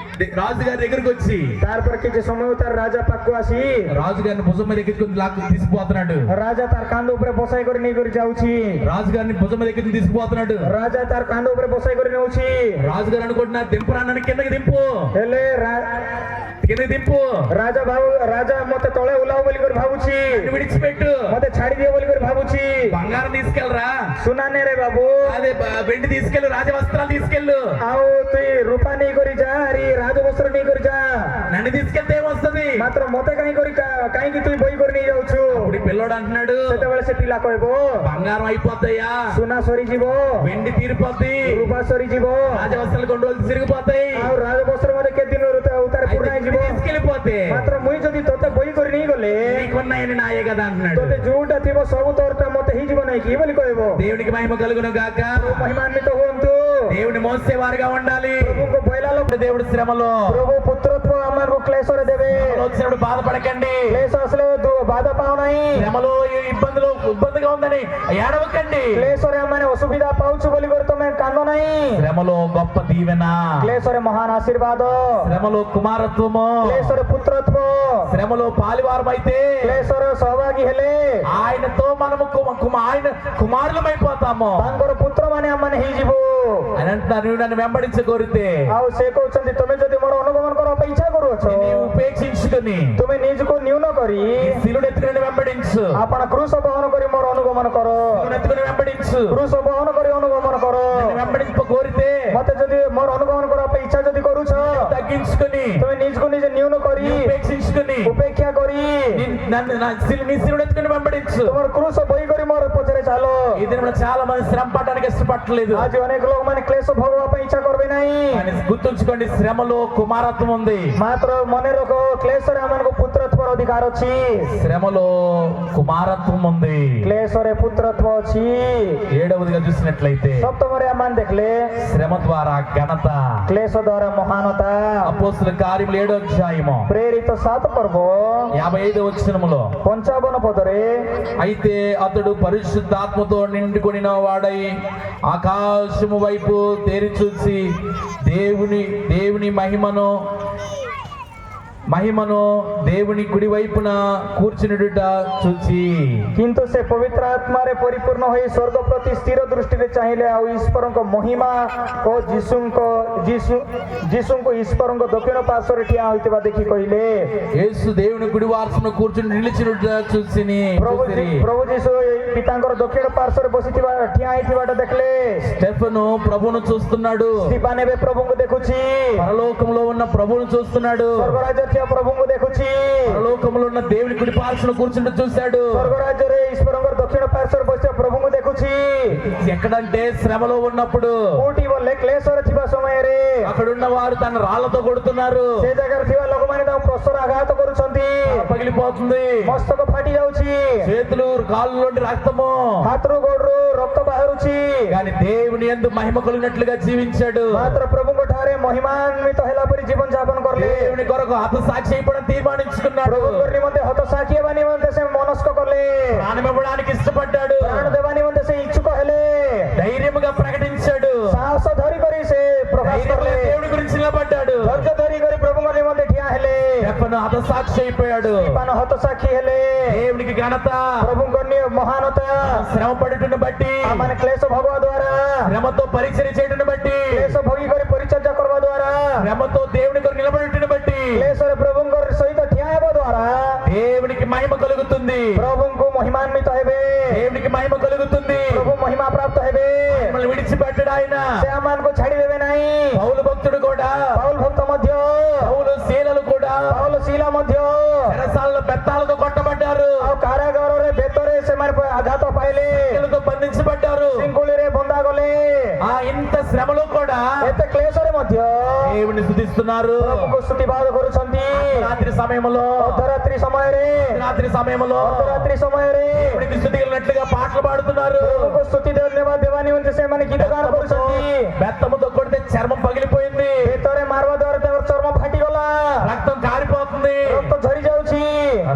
S1: రాజు గారి దగ్గరికి వచ్చి
S2: ତାରପରେ କିଛି ସମୟ ତାର ରାଜା ପାଖକୁ ଆସି
S1: రాజు గారిని భుజం మీద ఎక్కించుకుని తీసుకుపోతున్నాడు.
S2: ରାଜା ତାର କାନ୍ଧ ଉପରେ ବସାଇ କରି ନେଇକରି ଯାଉଛି
S1: రాజు గారిని భుజం మీద ఎక్కించుకుని తీసుకుపోతున్నాడు.
S2: ରାଜା ତାର କାନ୍ଧ ଉପରେ ବସାଇ କରି ନେଉଛି
S1: రాజు గారు అనుకుంటున్నారు, దింపు రాన్న కిందకి దింపు,
S2: ହେଲେ
S1: కిందకి దింపు,
S2: ରାଜା ମତେ ତଳେ ଓହ୍ଲାଉ ବୋଲିକରି ଭାବୁଛି
S1: విడిచిపెట్టు,
S2: ମତେ ଛାଡିଦିଅ ବୋଲିକରି ଭାବୁଛି
S1: బంగారం తీసుకెళ్ళరా,
S2: ସୁନା ନେ ରେ ବାବୁ
S1: అదే వెండి తీసుకెళ్ళు, రాజవస్త్రాలు తీసుకెళ్ళు,
S2: ଆଉ ତୁଇ ରୂପା ନେଇକରି ଯା ଆରି ରାଜବସ୍ତ୍ର ନେଇକରି ଯା
S1: నన్ను తీసుకెళ్తే ఏమొస్తుంది.
S2: ମାତ୍ର ମତେ କାହିଁକି ତୁଇ ବହି କରି ନେଇଯାଉଛୁ
S1: ఇప్పుడు ఈ పిల్లోడు అంటున్నాడు,
S2: ସେତେବେଳେ ସେ ପିଲା କହିବ
S1: బంగారం అయిపోతాయా,
S2: ସୁନା ସରିଯିବ
S1: వెండి తీరిపోద్ది,
S2: ରୂପା సరిଯିବ
S1: రాజవస్త్రాలు కొన్ని రోజులు తిరిగిపోతాయి,
S2: ଆଉ ରାଜବସ୍ତ୍ର ମତେ କେତେ ଦିନ ଉତାର ପୂର୍ଣ୍ଣ ହେଇଯିବ
S1: తీసుకెళ్ళిపోతే
S2: ମାତ୍ର ମୁଇଁ ଯଦି ତତେ ବହି କରି ନେଇଗଲେ
S1: నీకున్నాయని నాయే కదా అంటున్నాడు.
S2: ତତେ ଯୋଉଟା ଥିବ ସବୁ ତୋରଟା ମତେ ହେଇଯିବ ନାହିଁ କି ବୋଲି କହିବ
S1: దేవునికి మహిమ కలుగును గాక.
S2: మహిమాన్విତ ହୁଅନ୍ତୁ
S1: దేవుని మోసేవారుగా ఉండాలి.
S2: ప్రభువుకు బయలాలో
S1: దేవుడి శ్రమలో
S2: ప్రభు పుత్రత్వ ଆମକୁ କ୍ଲେଶରେ ଦେବେ
S1: వచ్చినప్పుడు బాధపడకండి,
S2: କ୍ଲେଶ ଆସିଲେ ବାଧା ପାଉ ନାହିଁ
S1: శ్రమలో ఇబ్బందిగా ఉందని ఏడవకండి.
S2: କ୍ଲେଶରେ ଆମେ ଅସୁବିଧା ପାଉଛୁ ବୋଲି କରି ତମେ କାନ୍ଦ ନାହିଁ
S1: శ్రమలో గొప్ప దీవెన,
S2: କ୍ଲେଶରେ మహాନ ఆశీర్వాଦ
S1: శ్రమలో కుమారత్వము,
S2: କ୍ଲେଶରେ పుత్రత్వ
S1: శ్రమలో పాలివారం అయితే
S2: କ୍ଲେଶର ସହଭାଗୀ ହେଲେ
S1: ఆయనతో మనము ఆయన కుమారులమైపోతాము.
S2: ତାଙ୍କର ପୁତ୍ର ମାନେ ଆମମାନେ ହେଇଯିବୁ
S1: అని అంటున్నారు, నువ్వు నన్ను వెంబడించ కోరితే,
S2: ଆଉ ସେ କହୁଛନ୍ତି ତମେ ଯଦି ମୋର ଅନୁଗମନ କରିବା ପାଇଁ ଇଚ୍ଛା କରୁଅଛ
S1: నీవు ఉపేక్షించుకుని
S2: ତୁମେ ନିଜକୁ ନ୍ୟୁନ କରି
S1: శిలుడు ఎత్తుకుని వెంబడించు,
S2: ଆପଣ କ୍ରୁଶ ବହନ କରି ମୋର ଅନୁଗମନ କର
S1: శిలుడు ఎత్తుకుని వెంబడించు.
S2: କ୍ରୁଶ ବହନ କରି ଅନୁଗମନ କର
S1: నన్ను వెంబడించ కోరితే
S2: ମତେ ଯଦି ମୋର ଅନୁଗମନ କରିବା ପାଇଁ ଇଚ୍ଛା ଯଦି କରୁଛ
S1: తగ్గించుకుని,
S2: ତୁମେ ନିଜକୁ ନିଜେ ନ୍ୟୁନ କରି
S1: ఉపేక్షించుకుని
S2: ଉପେକ୍ଷା କରି
S1: నీ శిలుడు ఎత్తుకుని వెంబడించు.
S2: ତୁମର କ୍ରୁଶ ବହି କରି ମୋର ପଛରେ ଚାଲ
S1: ఈ దినంలో చాలా మంది శ్రమ పడడానికి ఇష్టపడలేదు.
S2: ଆଜି ଅନେକ ଲୋକମାନେ କ୍ଲେଶ ଭୋଗବା ପାଇଁ ଇଚ୍ଛା କରିବେ ନାହିଁ
S1: కానీ గుర్తుంచుకోండి, శ్రమలో కుమారత్వం ఉంది.
S2: ମାତ୍ର ମନେ ରଖ କ୍ଲେଶରେ ଆମମାନଙ୍କୁ ପୁତ୍ରତ୍ୱର ଅଧିକାର ଅଛି
S1: శ్రమలో కుమారత్వం ఉంది.
S2: କ୍ଲେଶରେ ପୁତ୍ରତ୍ୱ ଅଛି
S1: 7వదిగా చూసినట్లయితే
S2: ସପ୍ତମରେ ଆମମାନେ ଦେଖିଲେ
S1: శ్రమ ద్వారా ఘనత.
S2: କ୍ଲେଶ ଦ୍ୱାରା ମହାନତା
S1: అపోస్తల కార్యములు 7వ అధ్యాయము
S2: ପ୍ରେରିତ 7 ପର୍ବ
S1: 55వ వచనములో
S2: 55 ପଦରେ
S1: అయితే అతడు పరిశుద్ధాత్మతో నిండుకొనిన వాడై ఆకాశము వైపు తేరి చూసి దేవుని మహిమను దేవుని కుడి వైపున కూర్చునిడుట చూచి
S2: କିନ୍ତୁ ସେ ପବିତ୍ର ଆତ୍ମାରେ ପରିପୂର୍ଣ୍ଣ ହୋଇ ସ୍ୱର୍ଗ ପ୍ରତି ସ୍ଥିର ଦୃଷ୍ଟିରେ ଚାହିଁଲେ ଆଉ ଈଶ୍ୱରଙ୍କ ମହିମା ଓ ଯୀଶୁଙ୍କୁ ଈଶ୍ୱରଙ୍କ ଦକ୍ଷିଣ ପାର୍ଶ୍ୱରେ ଠିଆ ହୋଇଥିବା ଦେଖି କହିଲେ
S1: యేసు దేవుని కుడి వారసున కూర్చుని నిలిచినుట చూసిని
S2: ପ୍ରଭୁ ଯୀଶୁ ପିତାଙ୍କର ଦକ୍ଷିଣ ପାର୍ଶ୍ୱରେ ବସିଥିବା ଠିଆ ହେଇଥିବାଟା ଦେଖିଲେ
S1: స్టెఫెను ప్రభువును చూస్తున్నాడు.
S2: ସ୍ତିଫାନ ଏବେ ପ୍ରଭୁଙ୍କୁ ଦେଖୁଛି
S1: పరలోకంలో ఉన్న ప్రభువును చూస్తున్నాడు.
S2: ସ୍ୱର୍ଗରାଜ୍ୟ ଥିବା ପ୍ରଭୁଙ୍କୁ ଦେଖୁଛି
S1: పరలోకంలో ఉన్న దేవుని కుడి పార్శ్వన కూర్చుంటూ చూశాడు.
S2: ସ୍ୱର୍ଗରାଜ୍ୟରେ ଈଶ୍ୱରଙ୍କର ଦକ୍ଷିଣ ପାର୍ଶ୍ୱରେ ବସିଥିବା ପ୍ରଭୁଙ୍କୁ ଦେଖୁଛି.
S1: ఎక్కడంటే శ్రమలో ఉన్నప్పుడు
S2: କୋଉଠି ବୋଲେ କ୍ଲେଶରେ ଥିବା ସମୟରେ
S1: అక్కడున్న వారు తన రాళ్లతో కొడుతున్నారు.
S2: ସେ ଜାଗାରେ ଥିବା ଲୋକମାନେ ତାଙ୍କୁ ପ୍ରସ୍ତର ଆଘାତ କରୁଛନ୍ତି.
S1: పగిలిపోతుంది.
S2: ମସ୍ତକ ଫାଟି ଯାଉଛି.
S1: చేతులు కాళ్ళ నుండి రక్తము,
S2: ହାତରୁ ଗୋଡରୁ ରକ୍ତ ବାହାରୁଛି.
S1: కానీ దేవుని యందు మహిమ కలిగినట్లుగా జీవించాడు.
S2: ମାତ୍ର ପ୍ରଭୁଙ୍କ ଠାରେ ମହିମାନ୍విତ ହେଲା ପରି ଜୀବନ ଯାପନ କଲେ.
S1: దేవుని కొరకు హతసాక్షి అయిపోవడం తీర్మానించుకున్నాడు.
S2: ପ୍ରଭୁଙ୍କ ନିମନ୍ତେ ହତସାକ୍ଷୀ ହେବା ନିମନ୍ତେ ସେ ମନସ୍କ କଲେ.
S1: ప్రాణం ఇవ్వడానికి ఇష్టపడ్డాడు.
S2: ପ୍ରାଣ ଦେବା ନିମନ୍ତେ ସେ ଇଚ୍ଛୁକ ହେଲେ.
S1: ధైర్యముగా ప్రకటించాడు.
S2: ସାହସ ଧରି କରି ସେ ପ୍ରକାଶ କଲେ.
S1: దేవుడి గురించి నిలబడ్డాడు.
S2: ଧୈର୍ଯ୍ୟ ଧରି କରି ପ୍ରଭୁଙ୍କ ନିମନ୍ତେ ଠିଆ ହେଲେ.
S1: స్టెఫెను హతసాక్షి అయిపోయాడు.
S2: ସ୍ତିଫାନ ହତସାକ୍ଷୀ ହେଲେ.
S1: దేవునికి ఘనత.
S2: ପ୍ରଭୁଙ୍କ ମହାନତା
S1: శ్రమ పడుటను బట్టి,
S2: ମାନେ କ୍ଲେଶ ଭୋଗ ଦ୍ୱାରା,
S1: శ్రమతో పరిచర్య చేయటను బట్టి,
S2: କ୍ଲେଶ ଭୋଗୀ କରି ପରିଚର୍ଯା କରିବା ଦ୍ୱାରା,
S1: శ్రమతో దేవుని కొరకు నిలబడుటను బట్టి
S2: କ୍ଲେଶରେ ପ୍ରଭୁଙ୍କ ସହିତ ଠିଆ ହେବା ଦ୍ୱାରା
S1: దేవునికి మహిమ కలుగుతుంది.
S2: ପ୍ରଭୁଙ୍କୁ ମହିମାନ୍విତ ହେବେ.
S1: దేవునికి మహిమ కలుగుతుంది.
S2: ପ୍ରଭୁ ମହିମା ପ୍ରାପ୍ତ ହେବେ.
S1: మిమ్మల్ని విడిచిపెట్టడు ఆయన.
S2: ସେ ଆମମାନଙ୍କୁ ଛାଡ଼ିଦେବେ ନାହିଁ.
S1: పౌలు భక్తుడు కూడా,
S2: పౌలు భక్ତ ମଧ୍ୟ,
S1: పౌలు శీలలు కూడా
S2: పౌలు శీల ମଧ୍ୟ
S1: చెరసాలలో బెత్తాలతో కొట్టబడ్డారు.
S2: ଆଉ କାରାଗାରରେ ବେତରେ ସେମାନେ ଆଘାତ ପାଇଲେ.
S1: శిక్షలతో బంధించబడ్డారు.
S2: ଶୃଙ୍ଖଳିରେ ବନ୍ଧା ଗଲେ.
S1: ఇంత శ్రమలో కూడా
S2: ଏତେ କ୍ଲେଶରେ ମଧ୍ୟ
S1: దేవుని స్తుతిస్తున్నారు.
S2: ପ୍ରଭୁଙ୍କୁ ସ୍ତୁତିବାଦ କରୁଛନ୍ତି.
S1: రాత్రి సమయంలో
S2: ଅର୍ଦ୍ଧରାତ୍ରି ସମୟରେ ଅର୍ଦ୍ଧରାତ୍ରି ସମୟରେ
S1: దేవునికి స్తుతి కలిగినట్లుగా పాటలు పాడుతున్నారు.
S2: ପ୍ରଭୁଙ୍କୁ ସ୍ତୁତି ଧନ୍ୟବାଦ ଦେବା ନିମନ୍ତେ ସେମାନେ ଗୀତ ଗାନ କରୁଛନ୍ତି.
S1: బెత్తముతో కొడితే చర్మం పగిలిపోయింది.
S2: ବେତରେ ମାରବା ଦ୍ୱାରା ତାଙ୍କର ଚର୍ମ ଫାଟିଗଲା.
S1: రక్తం కారిపోతుంది.
S2: ରକ୍ତ ଝରି ଯାଉଛି.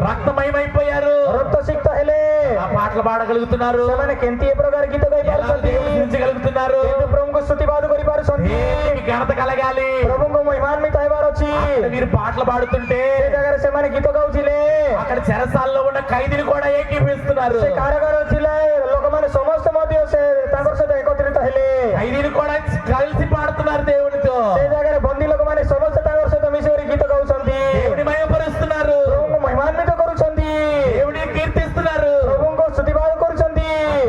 S1: రక్తమయమైపోయారు.
S2: ରକ୍ତସିକ୍ତ ହେଲେ.
S1: ఆ పాటలు పాడగలుగుతున్నారు.
S2: ସେମାନେ କେମିତି ଏ ପ୍ରକାର ଗୀତ ଗାଇ ପାରୁଛନ୍ତି?
S1: గలుగుతున్నారు.
S2: କେମିତି ପ୍ରଭୁଙ୍କୁ ସ୍ତୁତିବାଦ କରିପାରୁଛନ୍ତି?
S1: ఘనత కలగాలి.
S2: ପ୍ରଭୁଙ୍କୁ ମହିମାନ୍విତ ହେବାର ଅଛି.
S1: మీరు పాటలు పాడుతుంటే
S2: ସେ ଜାଗାରେ ସେମାନେ గీତ ଗାଉଥିଲେ.
S1: అక్కడ చెరసాల్లో ఉన్న ఖైదీలు కూడా ఏకీపిస్తున్నారు.
S2: ସେ କାରାଗାର ଥିଲେ ଲୋକମାନେ ସମସ୍ତେ ମଧ୍ୟ ସେ ତାଙ୍କର ସହିତ ଏକତ୍ରିତ ହେଲେ.
S1: ఖైదీలు కూడా కలిసి పాడుతున్నారు దేవునితో.
S2: ସେ ଜାଗାରେ ବନ୍ଦୀ ଲୋକମାନେ ସମସ୍ତେ ତାଙ୍କର ସହିତ ମିଶିକରି ଗୀତ ଗାଉଛନ୍ତି.
S1: దేవుని మహిమపరుస్తున్నారు.
S2: ପ୍ରଭୁଙ୍କୁ మహిమాన్విତ କରୁଛନ୍ତି.
S1: దేవుని కీర్తిస్తున్నారు.
S2: ପ୍ରଭୁଙ୍କୁ ସ୍ତୁତିବାଦ କରୁଛନ୍ତି.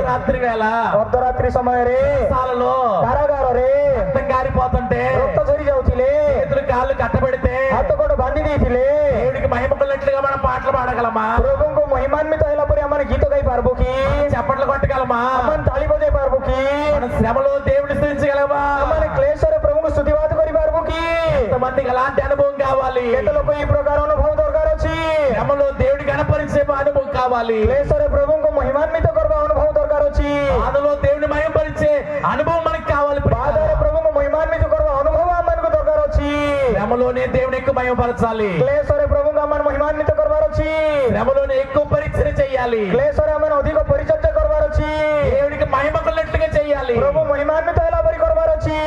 S1: రాత్రి వేళ
S2: ଅର୍ଦ୍ଧରାତ୍ରି ସମୟରେ
S1: చెరసాలలో
S2: କାରାଗାରରେ
S1: రక్తం కారిపోతుంటే
S2: ରକ୍ତ ଝରି ଯାଉଥିଲେ.
S1: చేతులు కాళ్ళు కట్టబడితే
S2: ହାତ ଗୋଡ଼ ବାନ୍ଧି ଦେଇଥିଲେ.
S1: దేవుడికి మహిమ కొన్నట్లుగా మనం పాటలు పాడగలమా?
S2: ପ୍ରଭୁଙ୍କୁ ମହିମାନ୍విତ ହେଲା ପରେ ଆମେ ଗୀତ ଗାଇ ପାରବୁ କି?
S1: చప్పట్లు కొట్టగలమా?
S2: ଆମେ ତାଳି ବଜାଇ ପାରବୁ କି?
S1: మన శ్రమలో దేవుని స్థుతించగలమా?
S2: ଆମେ କ୍ଲେଶରେ ପ୍ରଭୁଙ୍କୁ ସ୍ତୁତିବାଦ କରିପାରିବୁ କି?
S1: ఎంతమందికి అలాంటి అనుభవం కావాలి?
S2: କେତେ ଲୋକ ఈ ପ୍ରକାର ଅନୁଭବ ଦରକାର ଅଛି?
S1: శ్రమలో దేవుడి కనపరిచే అనుభవం కావాలి.
S2: କ୍ଲେଶରେ ପ୍ରଭୁଙ୍କୁ ମହିମାନ୍విତ କରିବା ଅନୁଭବ ଦରକାର ଅଛି.
S1: బాధలో దేవుని మహిమపరిచే అనుభవం మనకు కావాలి.
S2: ବାଧାରେ ପ୍ରଭୁଙ୍କୁ ମହିମାନ୍విତ କରିବା ଅନୁଭବ ଆମମାନଙ୍କୁ ଦରକାର ଅଛି.
S1: శ్రమలోనే దేవుని ఎక్కువ మహిమపరచాలి.
S2: କ୍ଲେଶରେ ପ୍ରଭୁଙ୍କୁ ଆମେ ମହିମାନ୍విତ କରିବାର ଅଛି.
S1: శ్రమలోనే ఎక్కువ పరీక్ష చేయాలి.
S2: କ୍ଲେଶରେ ଆମେ ଅଧିକ ପରିଚର୍ଯା କରିବାର ଅଛି.
S1: దేవుడికి మహిమ కొన్నట్లుగా చేయాలి.
S2: ପ୍ରଭୁ ମହିମାନ୍విତ ହେଲା ପରି କରିବାର ଅଛି.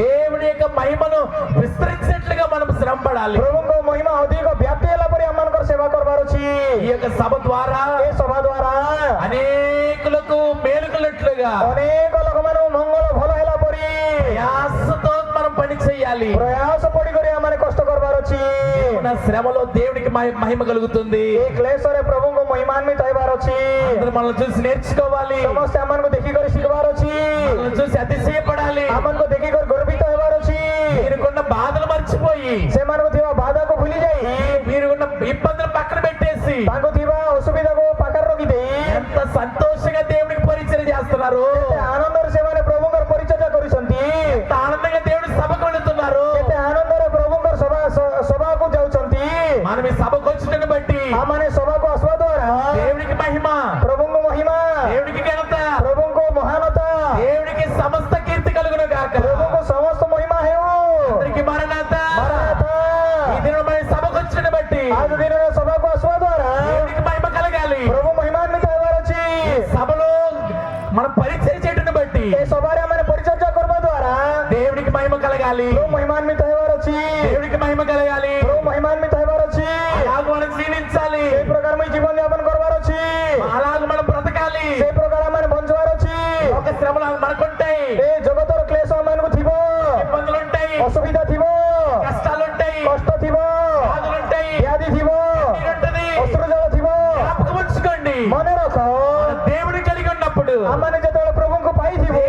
S1: దేవుని యొక్క మహిమను విస్తరించినట్లుగా మనం శ్రమ పడాలి.
S2: ପ୍ରଭୁଙ୍କ ମହିମା ଅଧିକ ବ୍ୟାପି ହେଲା ପରି ଆମମାନଙ୍କର ସେବା କରିବାର ଅଛି.
S1: ఈ యొక్క సభ ద్వారా
S2: ଏ ସଭା ଦ୍ୱାରା
S1: అనేకులకు మేలు కలిగినట్లుగా
S2: ଅନେକ ଲୋକମାନଙ୍କୁ ମଙ୍ଗଳ ଭଲ ହେଲା ପରି
S1: ప్రయాసతో మనం పని చేయాలి.
S2: ପ୍ରୟାସ ପଡିକରି ଆମେ କଷ୍ଟ କରିବାର ଅଛି.
S1: మన శ్రమలో దేవునికి మహిమ కలుగుతుంది.
S2: ଏ କ୍ଲେଶରେ ପ୍ରଭୁଙ୍କୁ ମହିମାନ୍విତ ହେବାର ଅଛି.
S1: అందరూ మనల్ని చూసి నేర్చుకోవాలి.
S2: ସମସ୍ତେ ଆମମାନଙ୍କୁ ଦେଖିକରି ଶିଖିବାର ଅଛି.
S1: మనల్ని చూసి అతిశయపడాలి.
S2: ଆମମାନଙ୍କୁ ଦେଖିକରି ଗର୍ବିତ ହେବାର ଅଛି.
S1: మీరుకున్న బాధలు మర్చిపోయి,
S2: ସେମାନଙ୍କୁ ଥିବା ବାଧାକୁ ଭୁଲି ଯାଇ
S1: మీరుకున్న ఇబ్బందులు పక్కన పెట్టేసి
S2: ତାଙ୍କୁ ଥିବା ଅସୁବିଧାକୁ ପାଖରେ ରଖିଦେଇ
S1: ఎంత సంతోషంగా దేవునికి పరిచయం చేస్తున్నారు.
S2: କେତେ ଆନନ୍ଦରେ ସେମାନେ ପ୍ରଭୁଙ୍କର ପରିଚର୍ଯା କରୁଛନ୍ତି.
S1: ఎంత ఆనందంగా దేవుని సభకు వెళుతున్నారు.
S2: କେତେ ଆନନ୍ଦରେ ପ୍ରଭୁଙ୍କର ସଭାକୁ ଯାଉଛନ୍ତି.
S1: మనం ఈ సభకు వచ్చిన బట్టి
S2: ଆମ
S1: మన పరిచయం చేయటం బట్టి
S2: ଏ ସଭାରେ ଆମେ ପରିଚର୍ଯା କରିବା ଦ୍ୱାରା
S1: దేవునికి మహిమ కలగాలి,
S2: ପ୍ରଭୁ ମହିମାନ୍ୱିତ ହେବାର ଅଛି,
S1: దేవునికి మహిమ కలగాలి,
S2: ପ୍ରଭୁ మహిమాନ୍ୱିତ ହେବାର ଅଛି।
S1: అలాగ మనం జీవించాలి,
S2: ସେଇ ପ୍ରକାର ମୁଁ ଜୀବନ ଯାପନ କରିବାର ଅଛି,
S1: అలాగ మనం బ్రతకాలి।
S2: ସେଇ ପ୍ରକାର ଆମେ ବଞ୍ଚିବାର ଅଛି।
S1: ఒక శ్రమలు మనకుంటాయి,
S2: ଏ ଜଗତର କ୍ଲେଶ ଆମମାନଙ୍କୁ ଥିବ,
S1: ఇబ్బందులు ఉంటాయి,
S2: ଅସୁବିଧା ଥିବ,
S1: కష్టాలు ఉంటాయి,
S2: କଷ୍ଟ ଥିବ,
S1: బాధలు ఉంటాయి,
S2: ବ୍ୟାଧି ଥିବ,
S1: ఉంటది।
S2: ଅସ୍ତ୍ରଜଳ ଥିବ।
S1: జ్ఞాపకం ఉంచుకోండి,
S2: ମନେ ରଖ,
S1: దేవుడు కలిగి ఉన్నప్పుడు,
S2: ଆମମାନେ ଯେତେବେଳେ ପ୍ରଭୁଙ୍କୁ ପାଇଥିବୁ,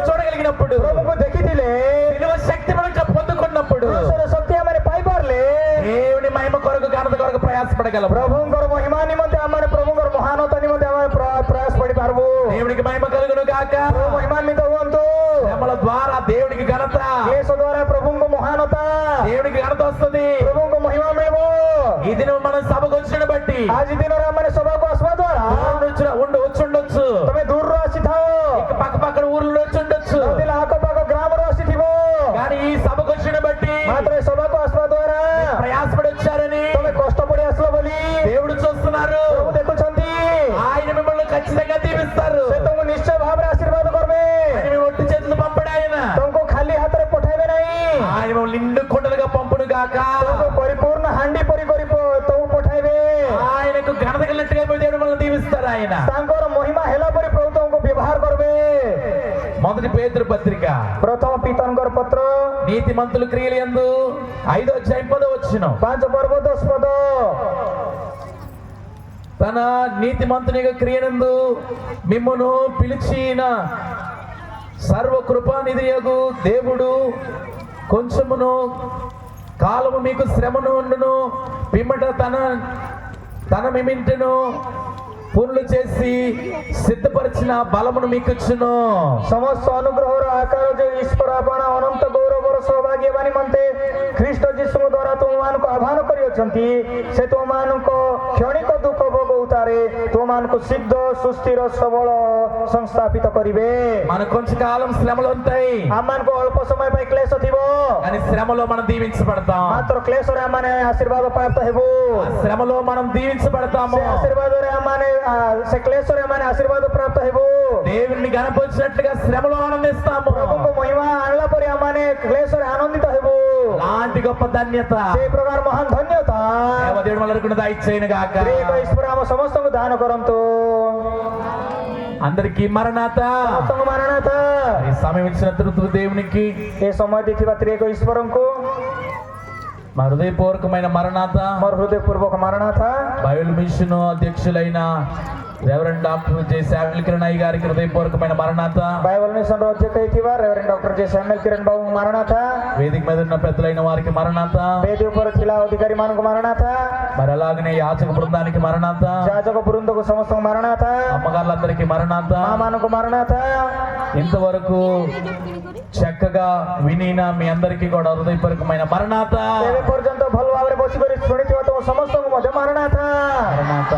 S1: చూడగలిగినప్పుడు,
S2: ପ୍ରଭୁଙ୍କୁ ଦେଖିଥିଲେ,
S1: విలువ శక్తి మనం పొందుకున్నప్పుడు
S2: ପୁରୁଷର ଶକ୍ତି ଆମମାନେ ପାଇପାରିଲେ,
S1: దేవుని మహిమ కొరకు ఘనత కొరకు ప్రయాసపడగలం।
S2: ପ୍ରଭୁଙ୍କର ମହିମା ନିମନ୍ତେ ଆମମାନେ ପ୍ରଭୁଙ୍କର ମହାନତା ନିମନ୍ତେ ଆମେ ପ୍ରୟାସ ପଡ଼ିପାରିବୁ।
S1: దేవునికి మహిమ కలుగును గాక।
S2: ପ୍ରଭୁ ମହିମାନ୍ୱିତ ହୁଅନ୍ତୁ।
S1: శ్రమల ద్వారా దేవునికి ఘనత,
S2: କ୍ଲେଶ ଦ୍ୱାରା ପ୍ରଭୁଙ୍କୁ ମହାନତା,
S1: దేవునికి ఘనత వస్తుంది।
S2: ପ୍ରଭୁଙ୍କୁ ମହିମା ମିଳିବ।
S1: ఈ దినం మనం సభకు వచ్చిన బట్టి
S2: ଆଜି ଦିନରେ ଆମମାନେ ସଭାକୁ ଆସିବା ଦ୍ୱାରା
S1: వచ్చుండొచ్చు,
S2: ତମେ ଦୂରରୁ ଆସିଥାଅ,
S1: పక్క పక్కన ఊర్లో వచ్చి ఉండొచ్చు,
S2: ନଦୀల ଆଖପାଖ ଗ୍ରାମରୁ ଆସିଥିବ,
S1: కానీ ఈ సభకు వచ్చిన బట్టి
S2: ମାତ୍ର ଏ ସଭାକୁ ଆସିବା ଦ୍ୱାରା
S1: ప్రయాసపడి వచ్చారని
S2: ତମେ କଷ୍ଟ ପଡ଼ି ଆସିଲ ବୋଲି
S1: దేవుడు చూస్తున్నారు।
S2: ପ୍ରଭୁ ଦେଖୁଛନ୍ତି।
S1: ఆయన మిమ్మల్ని ఖచ్చితంగా దీవిస్తారు।
S2: ସେ ତମକୁ ନିଶ୍ଚୟ ଭାବରେ ଆଶୀର୍ବାଦ କରିବେ।
S1: ఆయన మీ ఒట్టి చేతులు పంపడు ఆయన,
S2: ତମକୁ ଖାଲି ହାତରେ ପଠାଇବେ ନାହିଁ,
S1: ఆయన మిమ్మల్ని నిండు కుండలుగా పంపును గాక।
S2: ତମକୁ ପରିପୂର୍ଣ୍ଣ ହାଣ୍ଡି ପରି କରି ତମକୁ ପଠାଇବେ।
S1: ఆయనకు ఘనత కలిగినట్టుగా దేవుడు మనల్ని దీవిస్తారు। ఆయన
S2: ତାଙ୍କର ମହିମା ହେଲା ପରି ପ୍ରଭୁ ତମକୁ ବ୍ୟବହାର କରିବେ।
S1: మొదటి పేతురు పత్రిక
S2: ପ୍ରଥମ ପିତରଙ୍କର ପତ୍ର
S1: నీతి మంతుల క్రియలు యందు 5వ అధ్యాయం 10వ వచనం,
S2: 5 పర్ବ 10 పଦ।
S1: తన నీతి మంతునిగా క్రియనందు మిమ్మును పిలిచిన సర్వ కృపానిధియగు దేవుడు కొంచెమును కాలము మీకు శ్రమను ఉండును పిమ్మట తన మిమింటను పూర్ణులు చేసి సిద్ధపరిచిన బలమును మీకు ఇచ్చును।
S2: ସମସ୍ତ ଅନୁଗ୍ରହର ଆକାର ଯେ ଈଶ୍ୱର ଆପଣ ଅନନ୍ତ ଗୌରବର ସୌଭାଗ୍ୟ ହେବା ନିମନ୍ତେ ଖ୍ରୀଷ୍ଟ ଯୀଶୁଙ୍କ ଦ୍ୱାରା ତୁମମାନଙ୍କୁ ଆହ୍ୱାନ କରିଅଛନ୍ତି। ସେ ତୁମମାନଙ୍କ କ୍ଷଣିକ ଦୁଃଖ ଭୋଗଉତାରେ ତୁମମାନଙ୍କୁ ସିଦ୍ଧ ସୁସ୍ଥିର ସବଳ ସଂସ୍ଥାପିତ କରିବେ।
S1: మన కొంచెంకాలం శ్రమలు ఉంటాయి,
S2: ଆମମାନଙ୍କୁ ଅଳ୍ପ ସମୟ ପାଇଁ କ୍ଲେଶ ଥିବ,
S1: కానీ శ్రమలో మనం దీవించబడతాం।
S2: ମାତ୍ର କ୍ଲେଶରେ ଆମମାନେ ଆଶୀର୍ବାଦ ପ୍ରାପ୍ତ ହେବୁ।
S1: ఆ శ్రమలో మనం దీవించబడతాము।
S2: ସେ ଆଶୀର୍ବାଦରେ ଆମମାନେ ସେ କ୍ଲେଶରେ ଆମମାନେ ଆଶୀର୍ବାଦ ପ୍ରାପ୍ତ ହେବୁ।
S1: దేవుణ్ణి గణపరిచినట్లుగా శ్రమలో ఆనందిస్తాము।
S2: ପ୍ରଭୁଙ୍କ ମହିମା ଆଣିଲା ପରେ ଆମମାନେ କ୍ଲେଶରେ ଆନନ୍ଦିତ ହେବୁ।
S1: అలాంటి గొప్ప ధన్యత
S2: ସେଇ ପ୍ରକାର ମହାନ ଧନ୍ୟତା
S1: దేవుడు మనకు దయచేయను గాక।
S2: ଈଶ୍ୱର ଆମ ସମସ୍ତଙ୍କୁ ଦାନ କରନ୍ତୁ।
S1: అందరికీ మరణాత।
S2: ସମସ୍ତଙ୍କୁ ମାରଣାଥ।
S1: ఈ సమయం ఇచ్చిన తృప్తి దేవునికి
S2: ଏ ସମୟ ଦେଇଥିବା ତ୍ରିଏକ ଈଶ୍ୱରଙ୍କୁ
S1: మా హృదయపూర్వకమైన మరణాత।
S2: ମୋର ହୃଦୟପୂର୍ବକ ମାରଣାଥ।
S1: బైబిల్ మిషన్ అధ్యక్షులైన reverend doctor J Samuel Kiran అయ్య గారికి హృదయపూర్వకమైన మరణాత।
S2: ବାଇବଲ ମିଶନର ଅଧ୍ୟକ୍ଷ ହେଇଥିବା reverend doctor J Samuel Kiran ବାବୁଙ୍କୁ ମାରଣାଥ।
S1: వేదిక మీద ఉన్న పెద్దలైన వారికి మరణాత।
S2: వేది ଉପରେ ଥିଲା ଅଧିକାରୀ ମାନଙ୍କୁ ମାରଣାଥ।
S1: మరి అలాగనే యాచక బృందానికి మరణాత।
S2: ଯାଜକ ବୃନ୍ଦକୁ ସମସ୍ତଙ୍କୁ ମାରଣାଥ।
S1: అమ్మగారులందరికీ మరణాత।
S2: ମା ମାନଙ୍କୁ ମାରଣାଥ।
S1: ఇంతవరకు చక్కగా వినిన మీ అందరికీ కూడా హృదయపూర్వకమైన మరణాత।
S2: ଏବେ ପର୍ଯ୍ୟନ୍ତ ଭଲ ଭାବରେ ବସିକରି ଶୁଣିଥିବା ତୁମ ସମସ୍ତଙ୍କୁ ମଧ୍ୟ ମାରଣାଥ।
S1: మరణాత।